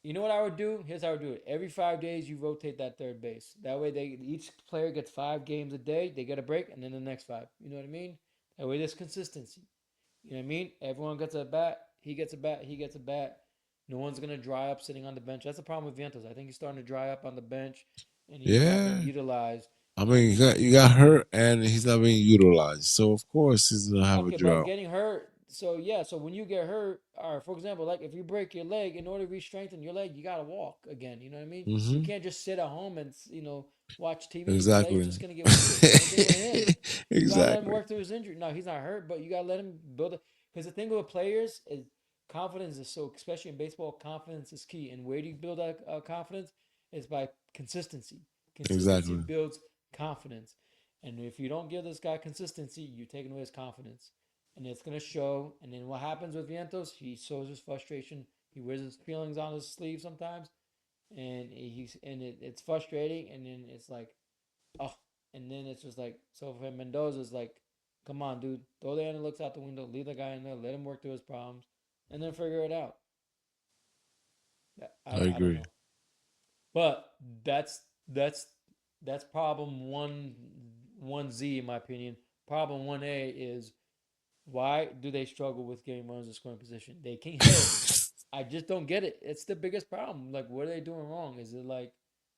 Speaker 2: You know what I would do? Here's how I would do it. Every 5 days, you rotate that third base. That way, each player gets 5 games a day. They get a break, and then the next five. You know what I mean? That way, there's consistency. You know what I mean? Everyone gets a bat. He gets a bat. He gets a bat. No one's gonna dry up sitting on the bench. That's the problem with Vientos. I think he's starting to dry up on the bench, and he's not being
Speaker 1: Yeah.
Speaker 2: utilized.
Speaker 1: I
Speaker 2: And
Speaker 1: mean, you got hurt, and he's not being utilized. So of course he's gonna have a
Speaker 2: okay, but
Speaker 1: drought.
Speaker 2: getting hurt. So yeah, so when you get hurt, or for example, like if you break your leg, in order to re-strengthen your leg, you gotta walk again. You know what I mean? You
Speaker 1: Mm-hmm.
Speaker 2: can't just sit at home and watch TV. Your leg's
Speaker 1: Exactly.
Speaker 2: just gonna get weaker. Same thing with him. You gotta let him
Speaker 1: Exactly.
Speaker 2: work through his injury. No, he's not hurt, but you gotta let him build it. Because the thing with players is confidence is so, especially in baseball, confidence is key. And where do you build that confidence? Is by consistency. Consistency
Speaker 1: Exactly.
Speaker 2: builds confidence. And if you don't give this guy consistency, you're taking away his confidence. And it's going to show. And then what happens with Vientos? He shows his frustration. He wears his feelings on his sleeve sometimes. it's frustrating, and then it's like, oh, and then it's just like, so for Mendoza's like, come on, dude, throw the analytics out the window, leave the guy in there, let him work through his problems, and then figure it out.
Speaker 1: I
Speaker 2: I don't
Speaker 1: agree.
Speaker 2: know, but that's that's problem one Z in my opinion. Problem 1A is, why do they struggle with getting runners in scoring position? They can hit. I just don't get it. It's the biggest problem. Like, what are they doing wrong? Is it like,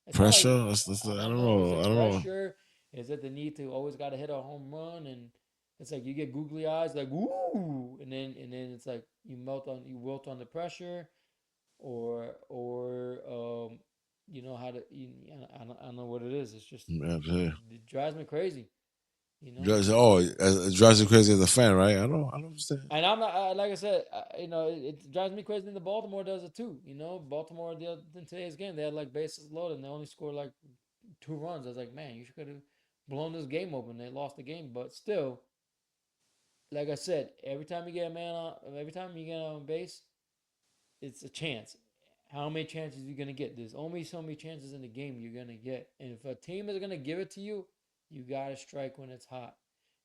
Speaker 2: it's not like,
Speaker 1: Pressure.
Speaker 2: I
Speaker 1: I
Speaker 2: don't
Speaker 1: don't
Speaker 2: know. Is
Speaker 1: know. I
Speaker 2: it
Speaker 1: don't know.
Speaker 2: pressure? Is it the need to always got to hit a home run? And it's like you get googly eyes, like woo, and then it's like you wilt on the pressure, or you know how to. I don't know what it is. It's just
Speaker 1: Yeah.
Speaker 2: it drives me crazy. You know.
Speaker 1: It drives you crazy as a fan, right? I don't understand.
Speaker 2: And I'm not like I said, it drives me crazy. And the Baltimore does it too. Baltimore in today's game they had like bases loaded and they only scored like 2 runs. I was like, man, you should have blown this game open. They lost the game, but still, like I said, every time you get on base, it's a chance. How many chances are you gonna get? There's only so many chances in the game you're gonna get, and if a team is gonna give it to you, you gotta strike when it's hot.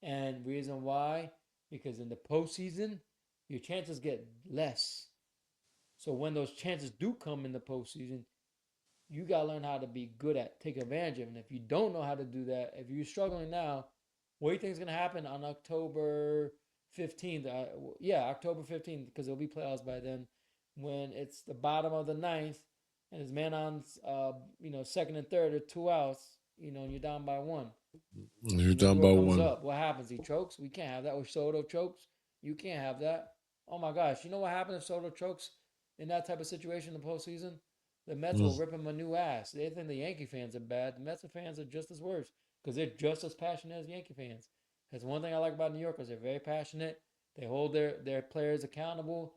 Speaker 2: And reason why? Because in the postseason, your chances get less. So when those chances do come in the postseason, you got to learn how to be good at take advantage of it. And if you don't know how to do that, if you're struggling now, what do you think is going to happen on October 15th? Yeah, October 15th, because there'll be playoffs by then, when it's the bottom of the ninth and his man on, second and third or 2 outs, and you're down by one.
Speaker 1: You're
Speaker 2: And
Speaker 1: down
Speaker 2: Lindor
Speaker 1: by
Speaker 2: comes
Speaker 1: one.
Speaker 2: up. What happens? He chokes. We can't have that. Or Soto chokes. You can't have that. Oh my gosh! You know what happens if Soto chokes in that type of situation in the postseason? The Mets will
Speaker 1: Mm.
Speaker 2: rip him a new ass. They think the Yankee fans are bad. The Mets fans are just as worse because they're just as passionate as Yankee fans. That's one thing I like about New Yorkers. They're very passionate. They hold their players accountable,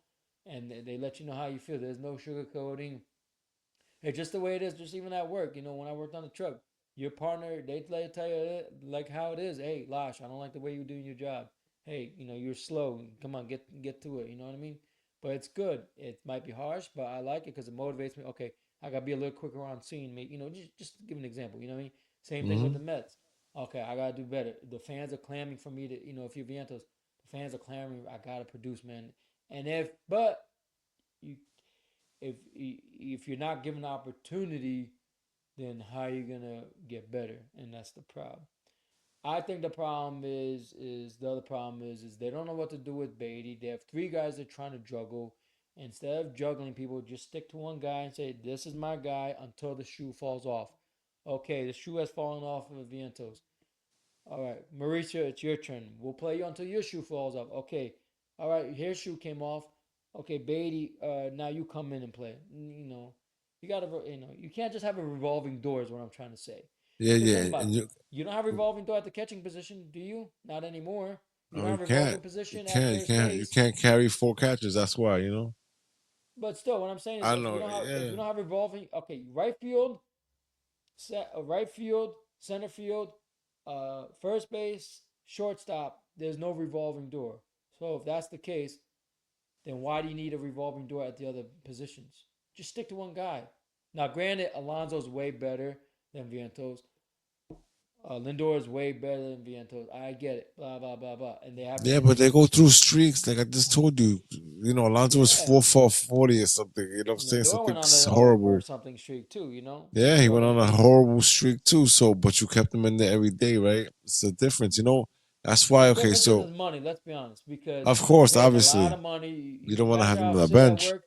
Speaker 2: and they let you know how you feel. There's no sugarcoating. It's just the way it is. Just even at work, when I worked on the truck, your partner they tell you like how it is. Hey, Lash, I don't like the way you're doing your job. Hey, you're slow. Come on, get to it. You know what I mean? But it's good. It might be harsh, but I like it because it motivates me. Okay, I gotta be a little quicker on scene. Just to give an example. You know what I mean? Same thing with the
Speaker 1: Hmm.
Speaker 2: Mets. Okay, I gotta do better. The fans are clamoring for me to. If you're Vientos, the fans are clamoring. I gotta produce, man. And you if you're not given the opportunity, then how are you gonna get better? And that's the problem. I think the other problem is they don't know what to do with Beatty. They have 3 guys they're trying to juggle. Instead of juggling people, just stick to one guy and say, "This is my guy," until the shoe falls off. Okay, the shoe has fallen off of Vientos. All right, Mauricio, it's your turn. We'll play you until your shoe falls off. Okay. All right, his shoe came off. Okay, Beatty, now you come in and play. You gotta, you can't just have a revolving door. Is what I'm trying to say.
Speaker 1: Yeah,
Speaker 2: Because
Speaker 1: yeah,
Speaker 2: think about
Speaker 1: and
Speaker 2: it. You don't have revolving door at the catching position, do you? Not anymore. You
Speaker 1: no,
Speaker 2: don't
Speaker 1: you
Speaker 2: have
Speaker 1: can't.
Speaker 2: revolving position at first
Speaker 1: You
Speaker 2: base.
Speaker 1: can't carry 4 catches. That's why, you know.
Speaker 2: But still, what I'm saying is,
Speaker 1: I know.
Speaker 2: if
Speaker 1: Yeah,
Speaker 2: you don't have revolving, okay, right field, center field, first base, shortstop, there's no revolving door. So if that's the case, then why do you need a revolving door at the other positions? Just stick to one guy. Now, granted, Alonso's way better than Vientos. Lindor is way better than Vientos. I get it. Blah blah blah blah. And they haven't
Speaker 1: yeah,
Speaker 2: hit
Speaker 1: but
Speaker 2: in
Speaker 1: they go through streaks. Like I just told you, Alonso was
Speaker 2: yeah.
Speaker 1: 4 for 40 or something. You know what I'm saying?
Speaker 2: Lindor
Speaker 1: Something
Speaker 2: went on the over
Speaker 1: horrible.
Speaker 2: something streak too.
Speaker 1: Yeah, he went
Speaker 2: So
Speaker 1: on a horrible streak too. So, but you kept him in there every day, right? It's a difference, you know. That's
Speaker 2: the
Speaker 1: why. Okay,
Speaker 2: difference
Speaker 1: so
Speaker 2: is money. Let's be honest, because
Speaker 1: of
Speaker 2: you're
Speaker 1: course,
Speaker 2: paying a lot
Speaker 1: obviously,
Speaker 2: of money.
Speaker 1: you
Speaker 2: You
Speaker 1: don't want to
Speaker 2: imagine
Speaker 1: have him
Speaker 2: how
Speaker 1: on the
Speaker 2: sit at
Speaker 1: bench.
Speaker 2: work.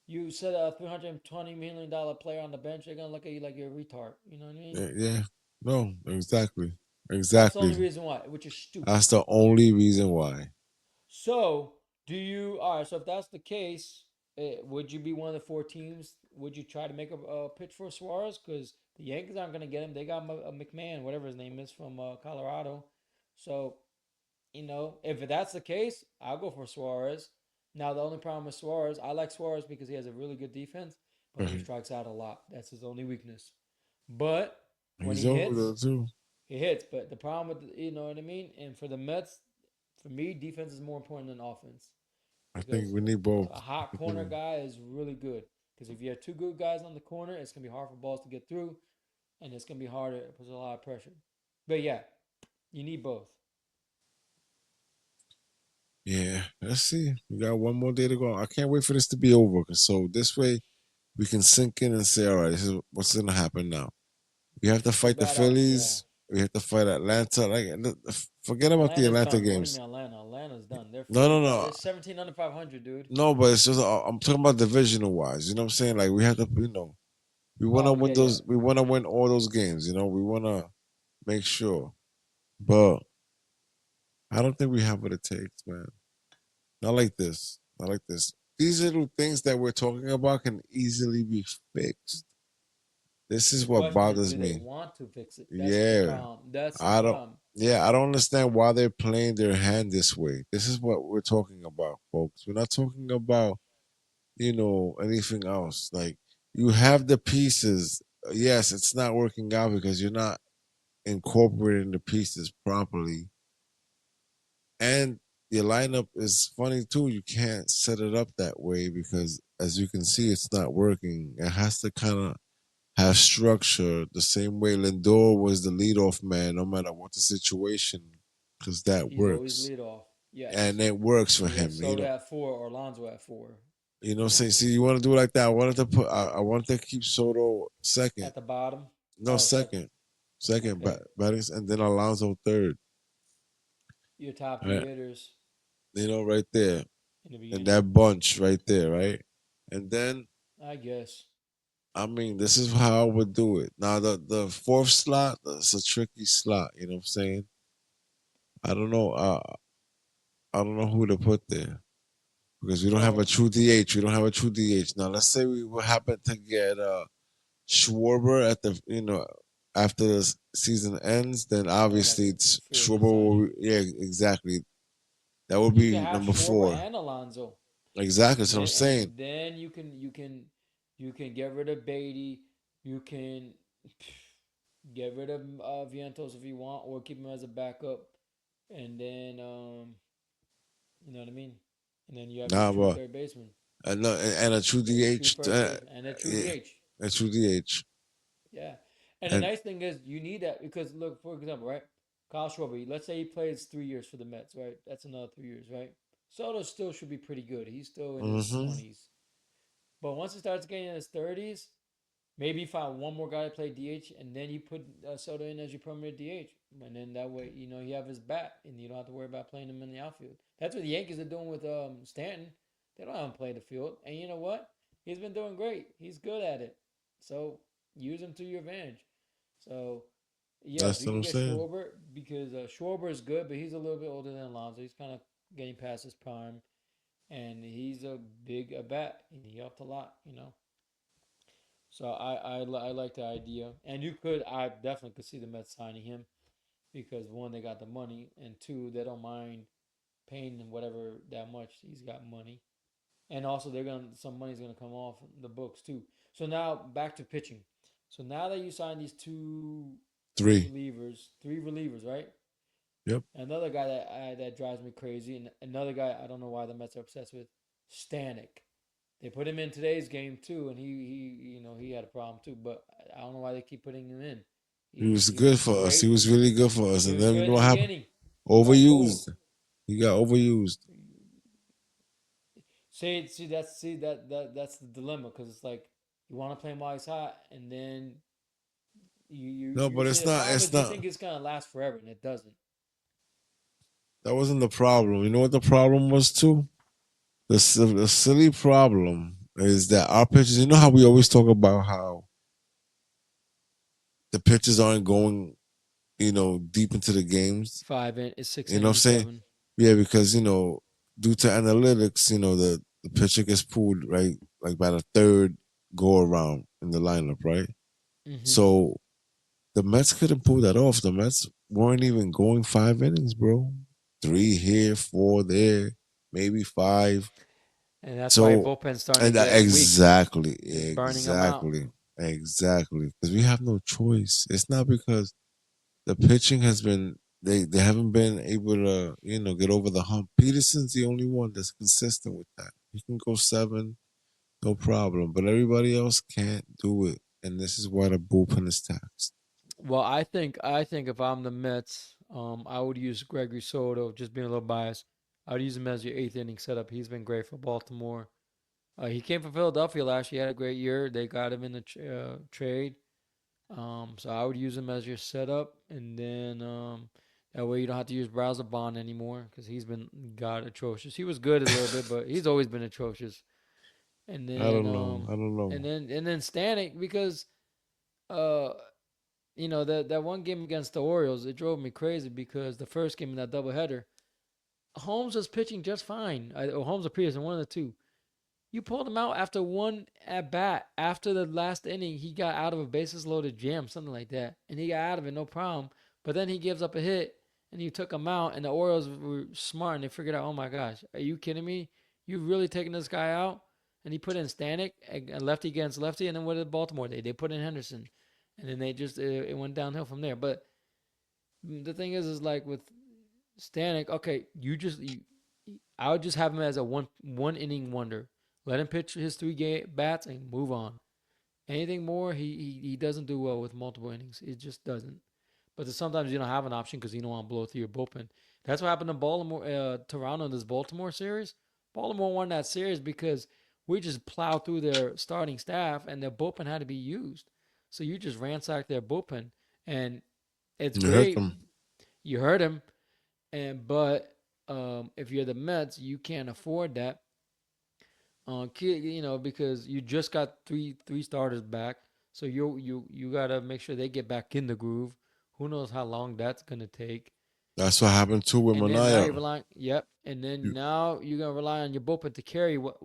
Speaker 2: You set a $320 million player on the bench. They're gonna look at you like you're a retard. You know what I mean?
Speaker 1: Yeah, yeah. No, exactly,
Speaker 2: That's the only
Speaker 1: exactly.
Speaker 2: reason why, which is stupid.
Speaker 1: That's the only reason why.
Speaker 2: So, do you? All right. So, if that's the case, would you be one of the 4 teams? Would you try to make a pitch for Suarez? Because the Yankees aren't going to get him. They got a McMahon, whatever his name is, from Colorado. So, if that's the case, I'll go for Suarez. Now, the only problem with Suarez, I like Suarez because he has a really good defense, but he
Speaker 1: Mhm.
Speaker 2: strikes out a lot. That's his only weakness. But when
Speaker 1: He's
Speaker 2: he
Speaker 1: over
Speaker 2: hits,
Speaker 1: there too.
Speaker 2: he hits. But the problem with, you know what I mean? And for the Mets, for me, defense is more important than offense
Speaker 1: I think
Speaker 2: because
Speaker 1: we need both.
Speaker 2: a hot
Speaker 1: I think
Speaker 2: corner guy is really good. Because if you have two good guys on the corner, it's gonna be hard for balls to get through, and it's gonna be harder. It puts a lot of pressure. But yeah, you need both.
Speaker 1: Yeah, let's see. We got one more day to go. I can't wait for this to be over. So this way we can sink in and say, all right, this is what's gonna happen now. We have to
Speaker 2: Too
Speaker 1: fight the
Speaker 2: bad. Yeah,
Speaker 1: Phillies. We have to fight Atlanta. Like, forget about the
Speaker 2: Atlanta's
Speaker 1: Atlanta
Speaker 2: done. What do you
Speaker 1: games.
Speaker 2: mean Atlanta? Atlanta's done. They're
Speaker 1: No, no,
Speaker 2: 40. They're
Speaker 1: no,
Speaker 2: 17 under 500, dude.
Speaker 1: no. But it's just I'm talking about divisional wise. You know what I'm saying? Like we have to, we want to
Speaker 2: Oh yeah,
Speaker 1: win
Speaker 2: yeah.
Speaker 1: those. We want to win all those games. We want to make sure. But I don't think we have what it takes, man. Not like this. Not like this. These little things that we're talking about can easily be fixed. This
Speaker 2: The
Speaker 1: is what
Speaker 2: question is,
Speaker 1: bothers
Speaker 2: do they
Speaker 1: me.
Speaker 2: want to fix it? That's the
Speaker 1: Yeah.
Speaker 2: problem. That's the
Speaker 1: I don't
Speaker 2: problem.
Speaker 1: yeah, I don't understand why they're playing their hand this way. This is what we're talking about, folks. We're not talking about, anything else. Like you have the pieces. Yes, it's not working out because you're not incorporating the pieces properly. And your lineup is funny too. You can't set it up that way because as you can see, it's not working. It has to kind of have structure the same way Lindor was the leadoff man, no matter what the situation, because that
Speaker 2: He's always
Speaker 1: works.
Speaker 2: lead off. Yes.
Speaker 1: And it works for
Speaker 2: And he has
Speaker 1: him,
Speaker 2: Soda at four or Alonso at four.
Speaker 1: what I'm saying? See, you want to do it like that. I wanted to keep Soto second.
Speaker 2: At the bottom.
Speaker 1: No,
Speaker 2: Oh, second.
Speaker 1: second. Second
Speaker 2: Okay.
Speaker 1: battings, and then Alonso third.
Speaker 2: Your top three
Speaker 1: Right.
Speaker 2: hitters
Speaker 1: Right there.
Speaker 2: in the
Speaker 1: And
Speaker 2: beginning.
Speaker 1: that bunch right there, right? And then
Speaker 2: I guess.
Speaker 1: I mean, this is how I would do it. Now the fourth slot, it's a tricky slot, you know what I'm saying? I don't know. I don't know who to put there because we don't have a
Speaker 2: Well,
Speaker 1: true DH. We don't have a true DH. Now let's say we would happen to get Schwarber at the after the season ends, then
Speaker 2: then that's
Speaker 1: obviously
Speaker 2: a
Speaker 1: it's
Speaker 2: very
Speaker 1: Schwarber.
Speaker 2: good signing.
Speaker 1: Yeah, exactly. That would
Speaker 2: You can
Speaker 1: be
Speaker 2: have
Speaker 1: number
Speaker 2: Schwarber
Speaker 1: four.
Speaker 2: and Alonso.
Speaker 1: Exactly. That's what I'm
Speaker 2: Then
Speaker 1: saying.
Speaker 2: and then you can get rid of Beatty. You can get rid of Vientos if you want, or keep him as a backup. And then you know what I mean. And then you have your
Speaker 1: Nah,
Speaker 2: true
Speaker 1: but
Speaker 2: third baseman.
Speaker 1: and a true
Speaker 2: You have your true
Speaker 1: DH.
Speaker 2: first base and a true
Speaker 1: Yeah,
Speaker 2: DH.
Speaker 1: a true DH.
Speaker 2: Yeah. And the
Speaker 1: And
Speaker 2: nice thing is you need that because look, for example, right? Kyle Schwarber, let's say he plays 3 years for the Mets, right? That's another 3 years, right? Soto still should be pretty good. He's still in his
Speaker 1: hmm
Speaker 2: 20s. But once he starts getting in his 30s, maybe you find one more guy to play DH, and then you put Soto in as your permanent DH, and then that way you have his bat, and you don't have to worry about playing him in the outfield. That's what the Yankees are doing with Stanton. They don't have him play the field, and you know what? He's been doing great. He's good at it. So use him to your advantage. So yes,
Speaker 1: that's
Speaker 2: you
Speaker 1: what
Speaker 2: can
Speaker 1: I'm
Speaker 2: get
Speaker 1: saying.
Speaker 2: Schwarber because Schwarber is good, but he's a little bit older than Alonso. He's kind of getting past his prime, and he's a big bat, and he helped a lot. So I like the idea, and I definitely could see the Mets signing him because one, they got the money, and two, they don't mind paying him whatever that much. He's got money, and also some money's gonna come off the books too. So now back to pitching. So now that you signed these
Speaker 1: Three.
Speaker 2: three relievers, right?
Speaker 1: Yep.
Speaker 2: Another guy that drives me crazy, and another guy I don't know why the Mets are obsessed with, Stanek. They put him in today's game too, and he had a problem too. But I don't know why they keep putting him in.
Speaker 1: He was
Speaker 2: He
Speaker 1: good
Speaker 2: was
Speaker 1: for us. He
Speaker 2: great.
Speaker 1: was really good for us.
Speaker 2: He
Speaker 1: And
Speaker 2: was
Speaker 1: then you
Speaker 2: good
Speaker 1: know
Speaker 2: in the
Speaker 1: what happened?
Speaker 2: beginning. He got cold.
Speaker 1: Overused. He got overused.
Speaker 2: That's the dilemma because it's like you want to play him while he's hot, and then
Speaker 1: No,
Speaker 2: you
Speaker 1: but
Speaker 2: see
Speaker 1: it's
Speaker 2: the
Speaker 1: not.
Speaker 2: problem
Speaker 1: It's
Speaker 2: is you
Speaker 1: not.
Speaker 2: think it's gonna last forever, and it doesn't.
Speaker 1: That wasn't the problem. You know what the problem was too? The silly problem is that our pitchers. You know how we always talk about how the pitchers aren't going, deep into the games.
Speaker 2: It's six
Speaker 1: You know what I'm
Speaker 2: innings,
Speaker 1: saying?
Speaker 2: seven.
Speaker 1: Yeah, because due to analytics, the pitcher gets pulled right like by the third go around in the lineup, right?
Speaker 2: Mm-hmm.
Speaker 1: So the Mets couldn't pull that off. The Mets weren't even going 5 innings, bro. Three here, four there, maybe five.
Speaker 2: And that's why
Speaker 1: So,
Speaker 2: bullpen's starting to
Speaker 1: and
Speaker 2: get weak.
Speaker 1: exactly,
Speaker 2: It's burning them out.
Speaker 1: exactly. Because we have no choice. It's not because the pitching has been they haven't been able to get over the hump. Peterson's the only one that's consistent with that. He can go seven. no problem. But everybody else can't do it, and this is why the bullpen is taxed.
Speaker 2: Well, I think if I'm the Mets, I would use Gregory Soto. Just being a little biased, I would use him as your eighth inning setup. He's been great for Baltimore. He came from Philadelphia last year. He had a great year. They got him in the trade. So I would use him as your setup, and then that way you don't have to use Browser Bond anymore because he's been god atrocious. He was good a little bit, but he's always been atrocious. And
Speaker 1: I
Speaker 2: then
Speaker 1: don't know. I don't know.
Speaker 2: Stanek because uh that one game against the Orioles, it drove me crazy because the first game in that doubleheader, Holmes was pitching just fine. Or Holmes or Peterson, one of the two. You pulled him out after one at bat. After the last inning, he got out of a bases loaded jam, something like that, and he got out of it no problem. But then he gives up a hit, and you took him out. And the Orioles were smart, and they figured out, oh my gosh, are you kidding me? You really taking this guy out? And he put in Stanek, a lefty against lefty, and then what did Baltimore? They put in Henderson, and then they just it went downhill from there. But the thing is like with Stanek, okay, I would just have him as a one inning wonder. Let him pitch his three bats and move on. Anything more, he doesn't do well with multiple innings. It just doesn't. But sometimes you don't have an option because you don't want to blow through your bullpen. That's what happened to Baltimore, Toronto in this Baltimore series. Baltimore won that series because we just plowed through their starting staff and their bullpen had to be used. So you just ransacked their bullpen, and it's
Speaker 1: You hurt
Speaker 2: great.
Speaker 1: them.
Speaker 2: You hurt him, but if you're the Mets, you can't afford that. Because you just got three starters back, so you gotta make sure they get back in the groove. Who knows how long that's gonna take?
Speaker 1: That's what happened too with
Speaker 2: And then now you're
Speaker 1: Manaya.
Speaker 2: relying. Yep. And then
Speaker 1: You,
Speaker 2: now you're gonna rely on your bullpen to carry what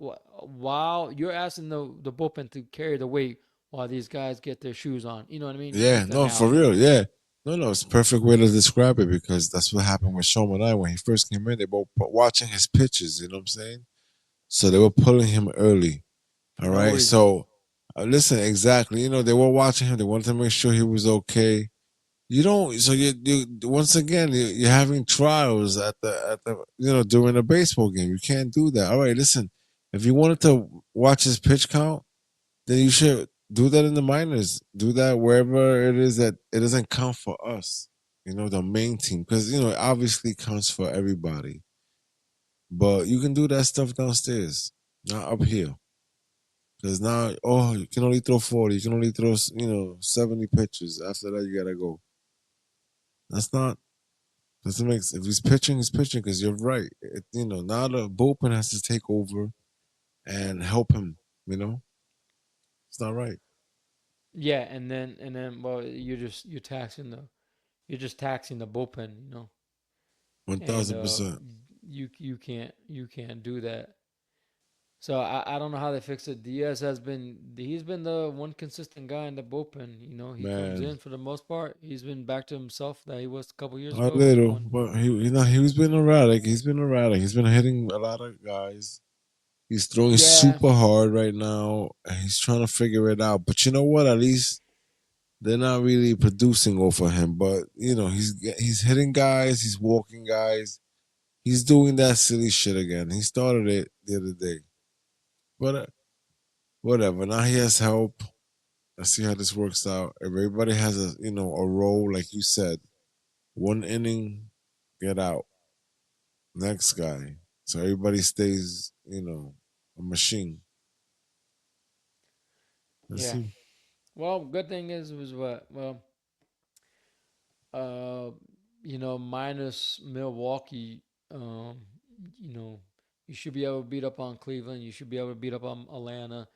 Speaker 2: while you're asking the bullpen to carry the weight while these guys get their shoes on. You know what I mean?
Speaker 1: yeah,
Speaker 2: With the
Speaker 1: no, for
Speaker 2: analogy.
Speaker 1: real, yeah. No, no, it's a perfect way to describe it because that's what happened with Sean Manaya when he first came in. They were watching his pitches. You know what I'm saying? So they were pulling him early.
Speaker 2: For
Speaker 1: All
Speaker 2: no
Speaker 1: right.
Speaker 2: reason.
Speaker 1: So listen, exactly. They were watching him. They wanted to make sure he was okay. You don't. So you once again you're having trials at the during a baseball game. You can't do that. All right. Listen, if you wanted to watch his pitch count, then you should do that in the minors. Do that wherever it is that it doesn't count for us. The main team because it obviously counts for everybody. But you can do that stuff downstairs, not up here. Because now, oh, you can only throw 40. You can only throw, 70 pitches. After that, you got to go. That's not, doesn't make sense. If he's pitching, he's pitching because you're right. Now the bullpen has to take over and help him. You know, it's not right.
Speaker 2: Yeah, and then well, you're just taxing the bullpen. And
Speaker 1: 1000%.
Speaker 2: you can't do that. So I don't know how they fix it. Diaz he's been the one consistent guy in the bullpen. He comes
Speaker 1: Man,
Speaker 2: in for the most part. He's been back to himself that he was a couple years
Speaker 1: a
Speaker 2: ago when he
Speaker 1: little.
Speaker 2: won.
Speaker 1: But he's been erratic. He's been erratic. He's been hitting a lot of guys. He's throwing
Speaker 2: Yeah,
Speaker 1: super hard right now. And he's trying to figure it out. But you know what? At least they're not really producing off of him. But he's hitting guys, he's walking guys, he's doing that silly shit again. He started it the other day, but whatever. Now he has help. Let's see how this works out. Everybody has a role, like you said. One inning, get out. Next guy. So everybody stays, a machine. Let's
Speaker 2: yeah.
Speaker 1: see.
Speaker 2: Well, good thing is was what uh minus Milwaukee, um, you know you should be able to beat up on Cleveland. You should be able to beat up on Atlanta.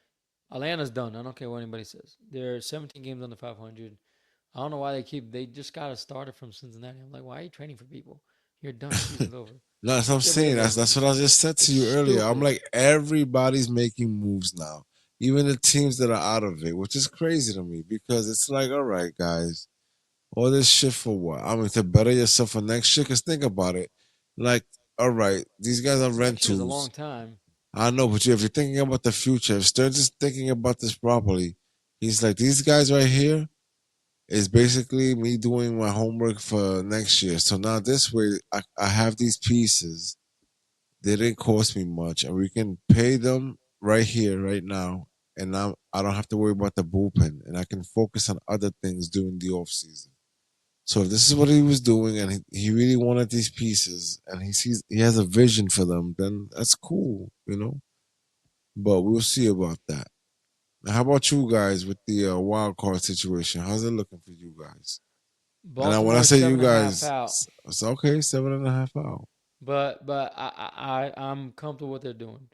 Speaker 2: Atlanta's done. I don't care what anybody says. They're 17 games under 500. I don't know why they just got a starter from Cincinnati. I'm like, why are you training for people? You're done. Season's over.
Speaker 1: No, that's what I'm
Speaker 2: Get rid
Speaker 1: saying.
Speaker 2: of
Speaker 1: That's
Speaker 2: them.
Speaker 1: what I just said
Speaker 2: It's
Speaker 1: to you earlier. I'm
Speaker 2: stupid.
Speaker 1: like, everybody's making moves now, even the teams that are out of it, which is crazy to me because it's like, all right, guys, all this shit for what? I mean, to better yourself for next year. Because think about it, like, all right, these guys are
Speaker 2: Next year's a long
Speaker 1: rentals.
Speaker 2: time.
Speaker 1: I know, but if you're thinking about the future, if Stearns is thinking about this properly, he's like, these guys right here is basically me doing my homework for next year. So now this way, I have these pieces. They didn't cost me much, and we can pay them. right here, right now, and I don't have to worry about the bullpen, and I can focus on other things during the off season. So if this is what he was doing, and he really wanted these pieces, and he has a vision for them, then that's cool, you know. But we'll see about that. Now, how about you guys with the wild card situation? How's it looking for you guys? And when I
Speaker 2: Baltimore is
Speaker 1: say you
Speaker 2: 7.5
Speaker 1: guys,
Speaker 2: out,
Speaker 1: it's okay, 7.5 out.
Speaker 2: but I'm comfortable with what they're doing.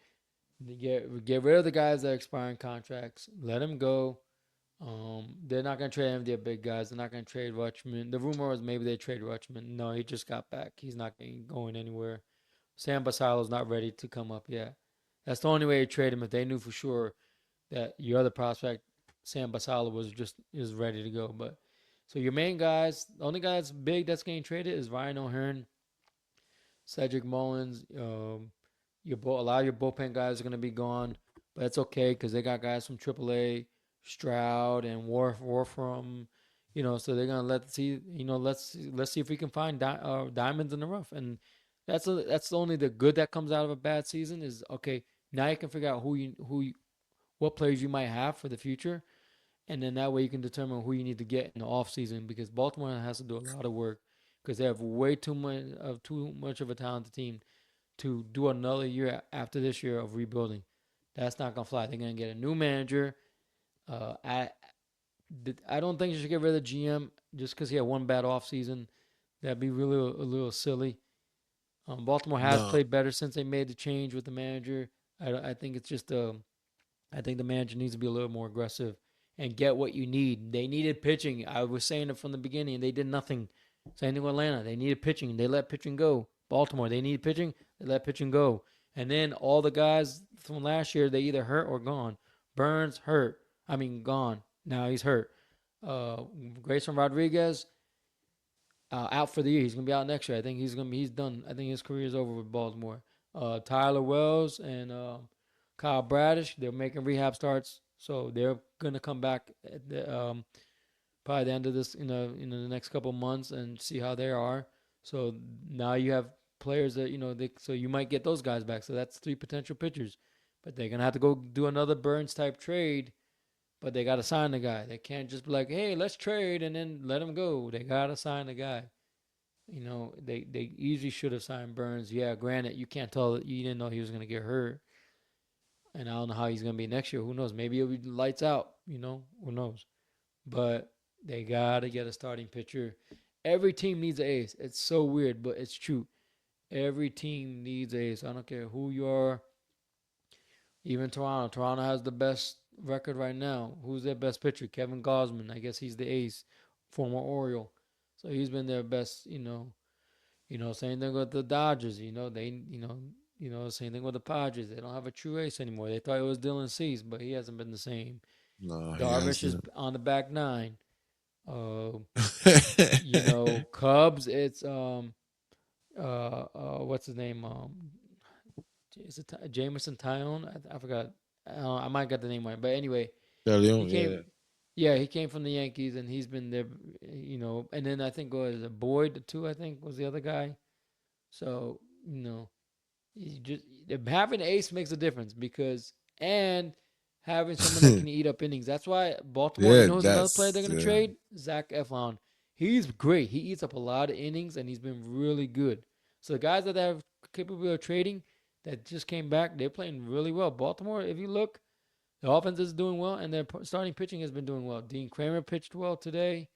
Speaker 2: Get rid of the guys that are expiring contracts. Let them go. They're not gonna trade any of their big guys. They're not gonna trade Rutschman. The rumor was maybe they trade Rutschman. No, he just got back. He's not going anywhere. Sam Basalo's not ready to come up yet. That's the only way to trade him if they knew for sure that your other prospect, Sam Basalo, is ready to go. But so your main guys, the only guy that's big that's getting traded is Ryan O'Hearn, Cedric Mullins. A lot of your bullpen guys are going to be gone, but it's okay because they got guys from AAA, Stroud and Warfrom, so they're gonna let's see if we can find diamonds in the rough, and that's only the good that comes out of a bad season is okay. Now you can figure out what players you might have for the future, and then that way you can determine who you need to get in the off season because Baltimore has to do a lot of work because they have way too much of a talented team to do another year after this year of rebuilding. That's not gonna fly. They're gonna get a new manager. Uh, I I don't think you should get rid of the GM just because he had one bad offseason. That'd be really a little silly. Baltimore has
Speaker 1: No,
Speaker 2: played better since they made the change with the manager. I think it's just I think the manager needs to be a little more aggressive and get what you need. They needed pitching. I was saying it from the beginning. They did nothing. Same thing with Atlanta. They needed pitching. They let pitching go. Baltimore, they needed pitching. They let pitching go. And then all the guys from last year, they either hurt or gone. Burns hurt. I mean, gone. Now he's hurt. Uh, Grayson Rodriguez out for the year. He's gonna be out next year. I think he's done. I think his career is over with Baltimore. Tyler Wells and Kyle Bradish, they're making rehab starts, so they're gonna come back at probably the end of this the next couple months and see how they are. So now you have players that so you might get those guys back. So that's three potential pitchers, but they're gonna have to go do another Burns type trade. But they gotta sign the guy. They can't just be like, "Hey, let's trade," and then let him go. They gotta sign the guy. They easily should have signed Burns. Yeah, granted, you can't tell that you didn't know he was gonna get hurt, and I don't know how he's gonna be next year. Who knows? Maybe it'll be lights out. Who knows? But they gotta get a starting pitcher. Every team needs an ace. It's so weird, but it's true. Every team needs an ace. I don't care who you are. Even Toronto. Toronto has the best record right now. Who's their best pitcher? Kevin Gosman. I guess he's the ace, former Oriole. So he's been their best. Same thing with the Dodgers. Same thing with the Padres. They don't have a true ace anymore. They thought it was Dylan Cease, but he hasn't been the same.
Speaker 1: no, he
Speaker 2: Darvish is
Speaker 1: hasn't.
Speaker 2: on the back nine. Uh, Cubs. It's what's his name? Is it Jameson Tyone? I forgot. I might got the name right, but anyway,
Speaker 1: De
Speaker 2: he
Speaker 1: Leon, yeah.
Speaker 2: came. Yeah, he came from the Yankees, and he's been there. And then I think was Boyd too. I think was the other guy. So you just having an ace makes a difference because and having someone that can eat up innings. That's why Baltimore. You
Speaker 1: Yeah,
Speaker 2: know who's another player they're
Speaker 1: that's
Speaker 2: gonna
Speaker 1: yeah.
Speaker 2: trade? Zach Eflin. He's great. He eats up a lot of innings and he's been really good. So the guys that they have capable of trading that just came back, they're playing really well. Baltimore, if you look, the offense is doing well and their starting pitching has been doing well. Dean Kramer pitched well today.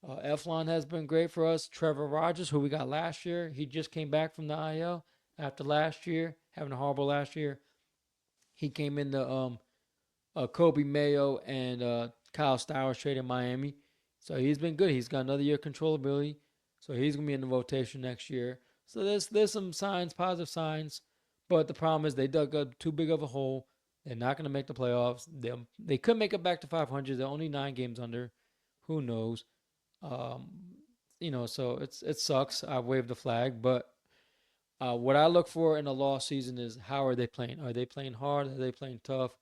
Speaker 2: Eflon has been great for us. Trevor Rogers, who we got last year, he just came back from the IL after last year, having a horrible last year. He came in the Kobe Mayo and Kyle Stowers trade in Miami. So he's been good. He's got another year of controllability. So he's gonna be in the rotation next year. So there's some signs, positive signs, but the problem is they dug up too big of a hole. They're not gonna make the playoffs. They could make it back to 500. They're only 9 games under. Who knows? Um, so it sucks. I waved the flag, but what I look for in a lost season is how are they playing? Are they playing hard? Are they playing tough?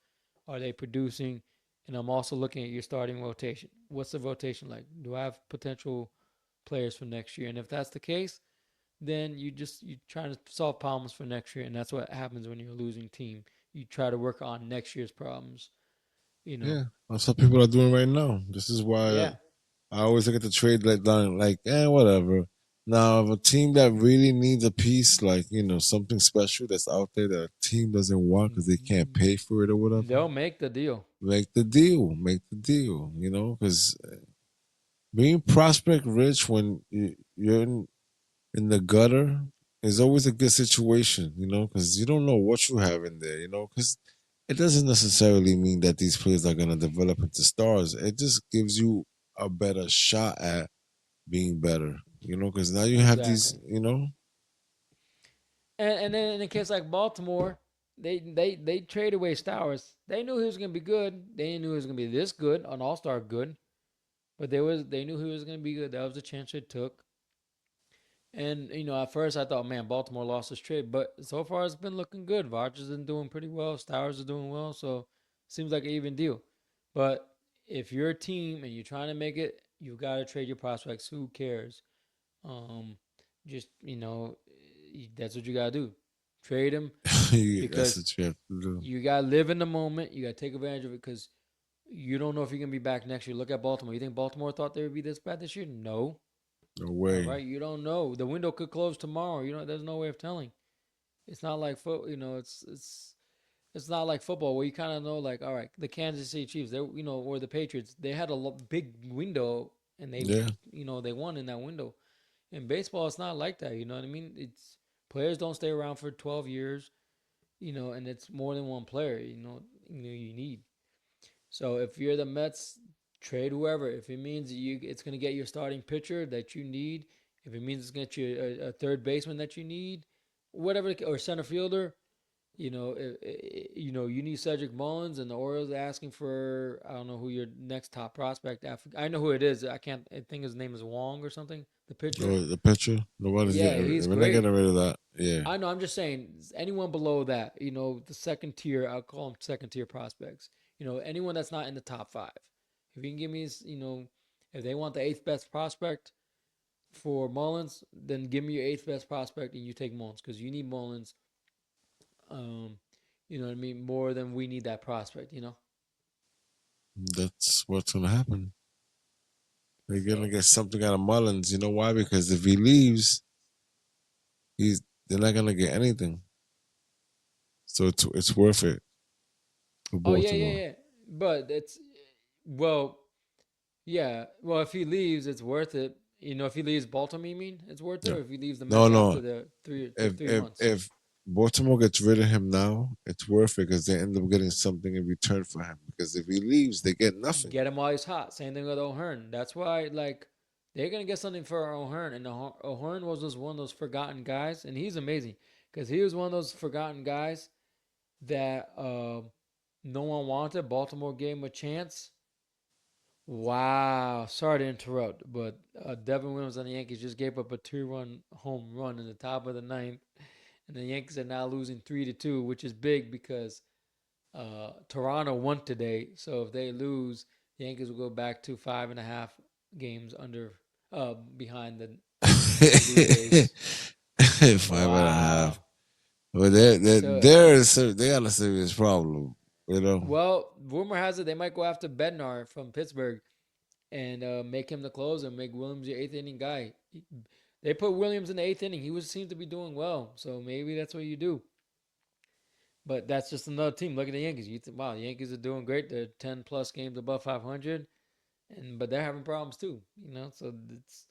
Speaker 2: Are they producing? And I'm also looking at your starting rotation. What's the rotation like? Do I have potential players for next year? And if that's the case, then you trying to solve problems for next year, and that's what happens when you're a losing team. you try to work on next year's problems. You know,
Speaker 1: Yeah, that's what people are doing right now. This is why
Speaker 2: yeah,
Speaker 1: I always look at the trade deadline like, whatever. Now, if a team that really needs a piece, like something special that's out there that a team doesn't want because they can't pay for it or whatever,
Speaker 2: they'll make the deal.
Speaker 1: make the deal. Make the deal. Because being prospect rich when you're in the gutter is always a good situation. Because you don't know what you have in there. Because it doesn't necessarily mean that these players are gonna develop into stars. It just gives you a better shot at being better. Because now you have these.
Speaker 2: Exactly. And then in a case like Baltimore, they trade away Stowers. They knew he was gonna be good. They knew he was gonna be this good, an all star good. But they knew he was gonna be good. That was the chance they took. And at first I thought, man, Baltimore lost this trade, but so far it's been looking good. Rodgers is doing pretty well. Stowers is doing well, so seems like an even deal. But if you're a team and you're trying to make it, you got to trade your prospects. Who cares? Um, just that's what you got to do. Trade them
Speaker 1: That's
Speaker 2: because
Speaker 1: what you have to do.
Speaker 2: you got to live in the moment. You got to take advantage of it because you don't know if you're gonna be back next year. Look at Baltimore. You think Baltimore thought they would be this bad this year? No.
Speaker 1: No
Speaker 2: All
Speaker 1: way.
Speaker 2: right, you don't know. The window could close tomorrow. There's no way of telling. It's not like foot. It's not like football where you kind of know. Like, all right, the Kansas City Chiefs, or the Patriots, they had a big window and
Speaker 1: Yeah.
Speaker 2: they won in that window. In baseball, it's not like that. You know what I mean? It's players don't stay around for 12 years. And it's more than one player. You need. So if you're the Mets, trade whoever. If it means it's going to get your starting pitcher that you need, if it means it's going to get you a third baseman that you need, whatever, or center fielder, you need Cedric Mullins, and the Orioles are asking for, I don't know who your next top prospect. I know who it is. I can't. I think his name is Wong or something. The pitcher.
Speaker 1: Or the pitcher. Nobody's
Speaker 2: Yeah,
Speaker 1: getting.
Speaker 2: he's
Speaker 1: We're not
Speaker 2: great.
Speaker 1: getting rid of that. Yeah.
Speaker 2: I know. I'm just saying, anyone below that, the second tier, I'll call them second tier prospects. Anyone that's not in the top five. If you can give me, if they want the eighth best prospect for Mullins, then give me your eighth best prospect and you take Mullins because you need Mullins. Um, you know what I mean? More than we need that prospect.
Speaker 1: That's what's gonna happen. They're gonna
Speaker 2: So,
Speaker 1: get something out of Mullins. You know why? Because if he leaves, he's they're not gonna get anything. So it's worth it for
Speaker 2: oh yeah,
Speaker 1: Baltimore.
Speaker 2: yeah, yeah. But it's well, yeah. Well, if he leaves, it's worth it. If he leaves Baltimore, you mean it's worth it,
Speaker 1: Yeah.
Speaker 2: or if he leaves the
Speaker 1: No,
Speaker 2: Mets after
Speaker 1: no.
Speaker 2: the
Speaker 1: If
Speaker 2: three
Speaker 1: if
Speaker 2: months?
Speaker 1: if Baltimore gets rid of him now, it's worth it because they end up getting something in return for him. Because if he leaves, they get nothing.
Speaker 2: Get him while he's hot. Same thing with O'Hearn. That's why, like, they're gonna get something for O'Hearn, and O'Hearn was just one of those forgotten guys, and he's amazing because he was one of those forgotten guys that no one wanted. Baltimore gave him a chance. Wow, sorry to interrupt, but Devin Williams on the Yankees just gave up a two-run home run in the top of the ninth, and the Yankees are now losing 3-2, which is big because Toronto won today, so if they lose, the Yankees will go back to 5.5 games behind the Blue Jays.
Speaker 1: Five and a half.
Speaker 2: Wow.
Speaker 1: But
Speaker 2: So
Speaker 1: they got a serious problem. You know.
Speaker 2: rumor has it they might go after Bednar from Pittsburgh and make him the closer, make Williams your eighth inning guy. They put Williams in the eighth inning. He was seemed to be doing well, so maybe that's what you do. But that's just another team. Look at the Yankees. You think, wow, the Yankees are doing great. They're 10+ games above 500. But they're having problems too. So it's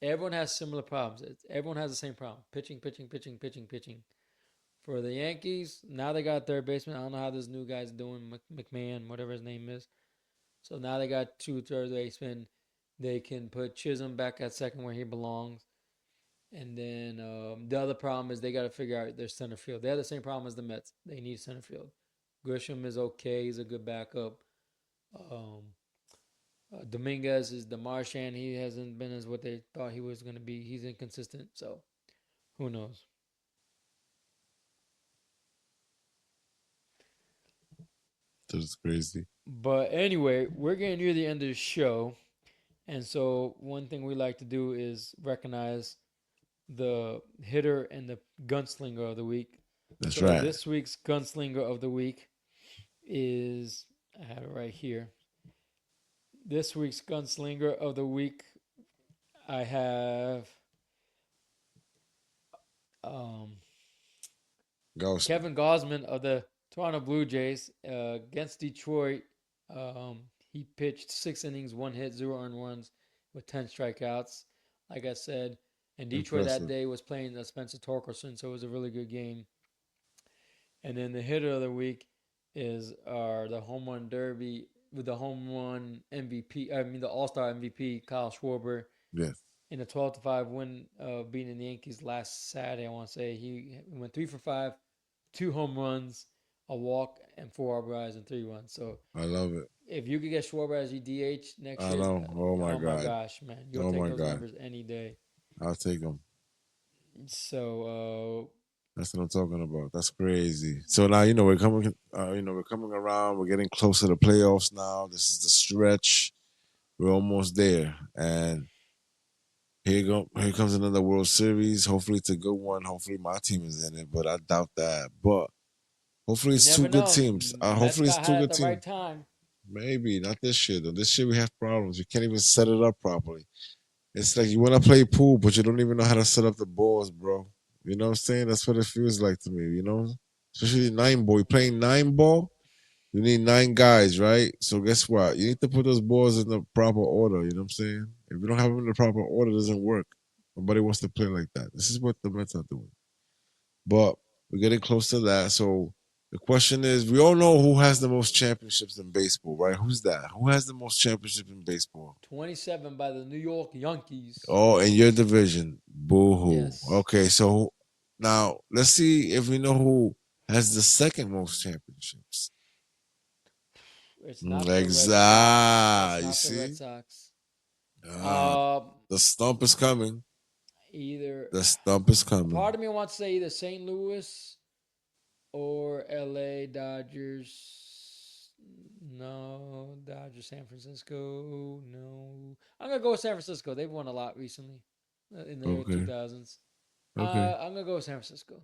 Speaker 2: everyone has similar problems. Everyone has the same problem: pitching, pitching, pitching, pitching, pitching. For the Yankees, now they got third baseman. I don't know how this new guy's doing, McMahon, whatever his name is. So now they got two third basemen. They can put Chisholm back at second where he belongs. And then the other problem is they got to figure out their center field. They have the same problem as the Mets. They need center field. Grisham is okay. He's a good backup. Um, Dominguez is the Martian. He hasn't been as what they thought he was going to be. He's inconsistent. So who knows?
Speaker 1: That's crazy.
Speaker 2: But anyway, we're getting near the end of the show. And so one thing we like to do is recognize the hitter and the gunslinger of the week.
Speaker 1: That's
Speaker 2: So
Speaker 1: right.
Speaker 2: this week's gunslinger of the week is, I have it right here. This week's gunslinger of the week, I have um,
Speaker 1: Ghost.
Speaker 2: Kevin Gosman of the Toronto Blue Jays against Detroit. Um, he pitched 6 innings, 1 hit, 0 earned runs with 10 strikeouts. Like I said, and Detroit that
Speaker 1: Impressive.
Speaker 2: day was playing Spencer Torkelson, so it was a really good game. And then the hitter of the week is the home run derby with the home run MVP. I mean the All Star MVP Kyle Schwarber
Speaker 1: Yes.
Speaker 2: in a 12-5 win, beating the Yankees last Saturday. I want to say he went 3 for 5, 2 home runs, a walk, and 4 RBIs and 3 runs. So
Speaker 1: I love it.
Speaker 2: if you could get Schwarber as your DH next
Speaker 1: I
Speaker 2: year,
Speaker 1: know. Oh my
Speaker 2: oh my
Speaker 1: God.
Speaker 2: gosh, man, you'll
Speaker 1: Oh
Speaker 2: take
Speaker 1: my
Speaker 2: those
Speaker 1: God.
Speaker 2: numbers any day.
Speaker 1: I'll take them.
Speaker 2: So
Speaker 1: That's what I'm talking about. That's crazy. So now we're coming. We're coming around. We're getting closer to playoffs now. This is the stretch. We're almost there, and here comes another World Series. Hopefully, it's a good one. Hopefully, my team is in it, but I doubt that. But hopefully,
Speaker 2: you
Speaker 1: it's two
Speaker 2: never
Speaker 1: good
Speaker 2: know.
Speaker 1: teams.
Speaker 2: Mets
Speaker 1: Hopefully, it's
Speaker 2: got
Speaker 1: two
Speaker 2: hot at
Speaker 1: good
Speaker 2: the
Speaker 1: teams.
Speaker 2: right time.
Speaker 1: Maybe not this year though. This year we have problems. We can't even set it up properly. It's like you want to play pool, but you don't even know how to set up the balls, bro. You know what I'm saying? That's what it feels like to me. Especially 9 ball. You playing 9 ball. You need 9 guys, right? So guess what? You need to put those balls in the proper order. You know what I'm saying? If you don't have them in the proper order, it doesn't work. Nobody wants to play like that. This is what the Mets are doing. But we're getting close to that. So the question is, we all know who has the most championships in baseball, right? Who's that? Who has the most championships in baseball?
Speaker 2: 27 by the New York Yankees.
Speaker 1: Oh, in your division. Boo hoo.
Speaker 2: Yes.
Speaker 1: Okay, so now let's see if we know who has the second most championships.
Speaker 2: It's not the Red Sox. It's
Speaker 1: Exact. You
Speaker 2: not the Red
Speaker 1: see?
Speaker 2: Sox.
Speaker 1: Ah,
Speaker 2: Um,
Speaker 1: the stump is coming.
Speaker 2: either
Speaker 1: The stump is
Speaker 2: a
Speaker 1: coming.
Speaker 2: part of me wants to say either St. Louis or LA Dodgers. No, Dodgers, San Francisco. No, I'm gonna go with San Francisco. They've won a lot recently in the early
Speaker 1: Okay.
Speaker 2: 2000s.
Speaker 1: Okay.
Speaker 2: I'm gonna go with San Francisco.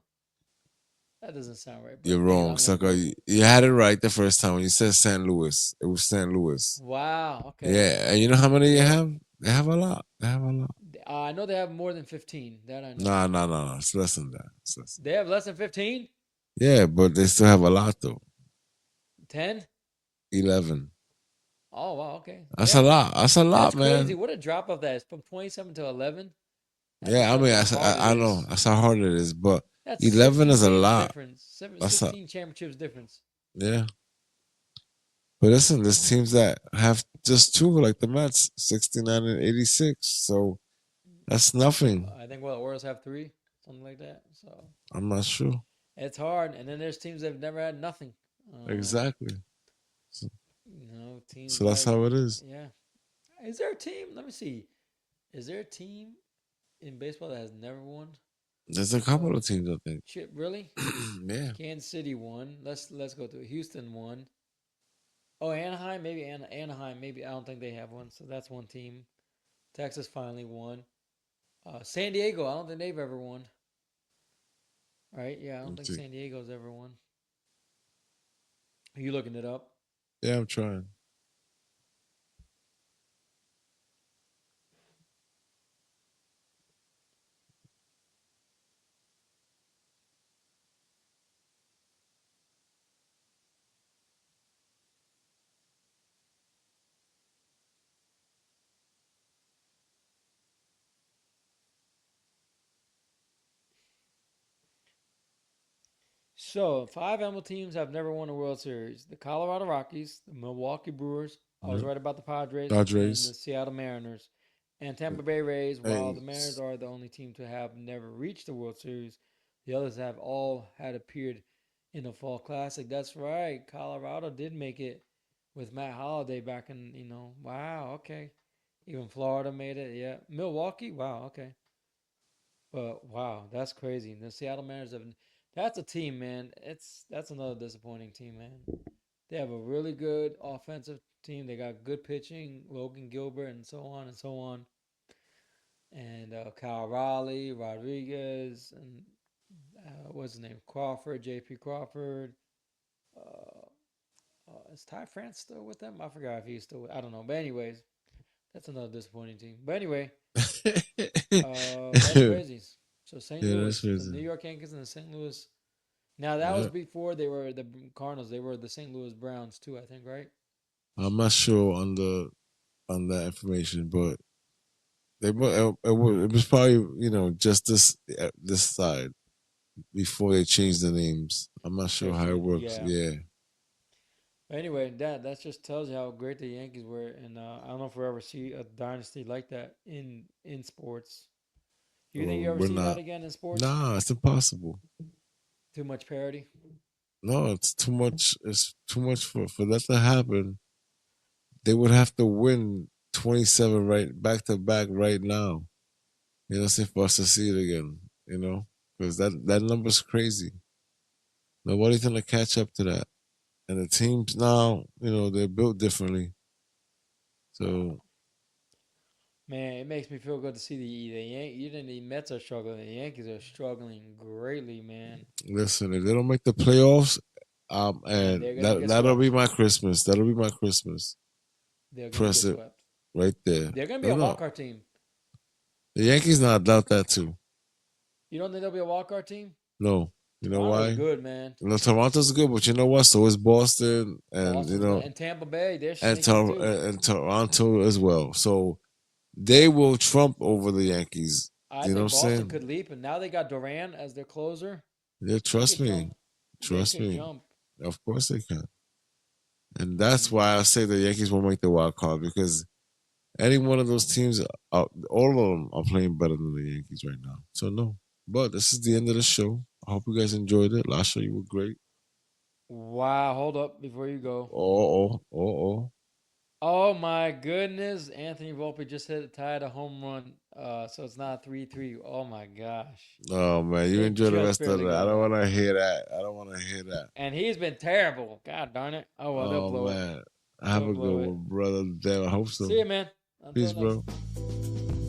Speaker 2: That doesn't sound right,
Speaker 1: You're
Speaker 2: but there you go.
Speaker 1: wrong,
Speaker 2: I'm gonna
Speaker 1: sucker.
Speaker 2: go.
Speaker 1: You had it right the first time when you said St. Louis. It was St. Louis.
Speaker 2: Wow. Okay.
Speaker 1: Yeah, and you know how many you
Speaker 2: Yep.
Speaker 1: have? They have a lot. They have a lot.
Speaker 2: I know they have more than 15. That I know.
Speaker 1: Nah, nah, nah, nah. It's less than that. It's less.
Speaker 2: They have less than 15?
Speaker 1: Yeah, but they still have a lot though.
Speaker 2: 10?
Speaker 1: 11.
Speaker 2: Oh, wow. Okay.
Speaker 1: That's a
Speaker 2: Yeah.
Speaker 1: lot. That's a
Speaker 2: That's
Speaker 1: lot,
Speaker 2: crazy.
Speaker 1: man.
Speaker 2: What a drop of that is from 27 to 11. That just
Speaker 1: Yeah, I
Speaker 2: tells
Speaker 1: mean,
Speaker 2: you how hard it
Speaker 1: I know
Speaker 2: is.
Speaker 1: that's how hard it is, but
Speaker 2: That's
Speaker 1: 11
Speaker 2: 16
Speaker 1: is a
Speaker 2: games
Speaker 1: lot.
Speaker 2: difference.
Speaker 1: That's a
Speaker 2: 16 championships difference.
Speaker 1: yeah. But listen, there's teams that have just two, like the Mets, 69 and 86. So that's nothing.
Speaker 2: I think, well, the Orioles have three, something like that. So
Speaker 1: I'm not sure.
Speaker 2: it's hard. And then there's teams that have never had nothing.
Speaker 1: Exactly. So,
Speaker 2: Teams
Speaker 1: so that's
Speaker 2: like,
Speaker 1: how it is.
Speaker 2: yeah. Is there a team? Let me see. Is there a team in baseball that has never won?
Speaker 1: There's a couple
Speaker 2: Uh,
Speaker 1: of teams, I think.
Speaker 2: Chip, really?
Speaker 1: Yeah.
Speaker 2: Kansas City won. Let's go through it. Houston won. Oh, Anaheim, maybe Anaheim, maybe I don't think they have one, so that's one team. Texas finally won. San Diego, I don't think they've ever won. Right? Yeah, I don't think
Speaker 1: Let's see.
Speaker 2: San Diego's ever won. Are you looking it up?
Speaker 1: Yeah, I'm trying.
Speaker 2: So, 5 teams have never won a World Series: the Colorado Rockies, the Milwaukee Brewers. I was
Speaker 1: Yeah.
Speaker 2: right about the Padres and the
Speaker 1: Dodgers.
Speaker 2: Seattle Mariners, and Tampa Bay Rays. While
Speaker 1: Hey,
Speaker 2: the Mariners are the only team to have never reached the World Series, the others have all had appeared in the Fall Classic. That's right. Colorado did make it with Matt Holliday back in, wow, okay. Even Florida made it, yeah. Milwaukee, wow, okay. But wow, that's crazy. The Seattle Mariners have that's a team, man. That's another disappointing team, man. They have a really good offensive team. They got good pitching, Logan Gilbert, and so on and so on. And Kyle Raleigh, Rodriguez, and what's his name? Crawford, J.P. Crawford. Uh, is Ty France still with them? I forgot if he's still. I don't know. But anyways, that's another disappointing team. But anyway, that's
Speaker 1: Yeah,
Speaker 2: crazy. So St.
Speaker 1: that's
Speaker 2: Louis, the
Speaker 1: crazy.
Speaker 2: New York Yankees, and the St. Louis. Now that was
Speaker 1: Yeah,
Speaker 2: before they were the Cardinals. They were the St. Louis Browns too. I think, right?
Speaker 1: I'm not sure on that information, but it was probably just this side before they changed the names. I'm not sure
Speaker 2: Changed
Speaker 1: how it
Speaker 2: it.
Speaker 1: works.
Speaker 2: Yeah.
Speaker 1: Yeah,
Speaker 2: Anyway, that just tells you how great the Yankees were, and I don't know if we'll ever see a dynasty like that in sports. Do you think you ever
Speaker 1: we're
Speaker 2: see that
Speaker 1: not.
Speaker 2: again in sports?
Speaker 1: Nah, it's impossible.
Speaker 2: Too much parity.
Speaker 1: No, it's too much. It's too much for that to happen. They would have to win 27 right back to back right now. You know, say for us to see it again. You know, because that number's crazy. Nobody's gonna catch up to that. And the teams now, they're built differently.
Speaker 2: Wow,
Speaker 1: So
Speaker 2: man, it makes me feel good to see even the Mets are struggling. The Yankees are struggling greatly, man.
Speaker 1: listen, if they don't make the playoffs,
Speaker 2: Man,
Speaker 1: and
Speaker 2: they're gonna
Speaker 1: that
Speaker 2: get
Speaker 1: that'll be
Speaker 2: swept.
Speaker 1: my Christmas. That'll be my Christmas
Speaker 2: They're gonna get
Speaker 1: present
Speaker 2: swept.
Speaker 1: right there.
Speaker 2: They're gonna be
Speaker 1: No,
Speaker 2: a
Speaker 1: no,
Speaker 2: wild card team.
Speaker 1: the Yankees not doubt that too.
Speaker 2: You don't think they'll be a wild card team?
Speaker 1: No, you know
Speaker 2: Toronto's
Speaker 1: why?
Speaker 2: good, man.
Speaker 1: Toronto's good, but you know what? So is Boston, and
Speaker 2: Boston's good, and Tampa Bay, they're sneaky too.
Speaker 1: and Toronto as well. So they will trump over the Yankees.
Speaker 2: I
Speaker 1: You know
Speaker 2: think
Speaker 1: what I'm
Speaker 2: Boston
Speaker 1: saying?
Speaker 2: could leap, and now they got Duran as their closer.
Speaker 1: Yeah,
Speaker 2: They
Speaker 1: trust
Speaker 2: could
Speaker 1: me,
Speaker 2: jump. They
Speaker 1: trust
Speaker 2: could
Speaker 1: me.
Speaker 2: jump.
Speaker 1: Of course they can, and that's
Speaker 2: Mm.
Speaker 1: why I say the Yankees will make the wild card because any one of those teams, all of them are playing better than the Yankees right now. So no, but this is the end of the show. I hope you guys enjoyed it. Last show you were great.
Speaker 2: Wow, hold up before you go.
Speaker 1: Oh.
Speaker 2: Oh my goodness, Anthony Volpe just tied a home run. So it's not 3-3. Oh my gosh.
Speaker 1: Oh man, you
Speaker 2: They
Speaker 1: enjoy the
Speaker 2: just
Speaker 1: rest of
Speaker 2: barely
Speaker 1: it. I
Speaker 2: got
Speaker 1: don't
Speaker 2: that.
Speaker 1: want to hear that. I don't want to hear that.
Speaker 2: And he's been terrible. God darn it. Oh well, they'll
Speaker 1: Oh
Speaker 2: blow it.
Speaker 1: man, have
Speaker 2: They'll
Speaker 1: a good
Speaker 2: blow it.
Speaker 1: one, brother. Damn, I hope
Speaker 2: See
Speaker 1: so.
Speaker 2: you, man. Until
Speaker 1: Peace,
Speaker 2: next.
Speaker 1: bro.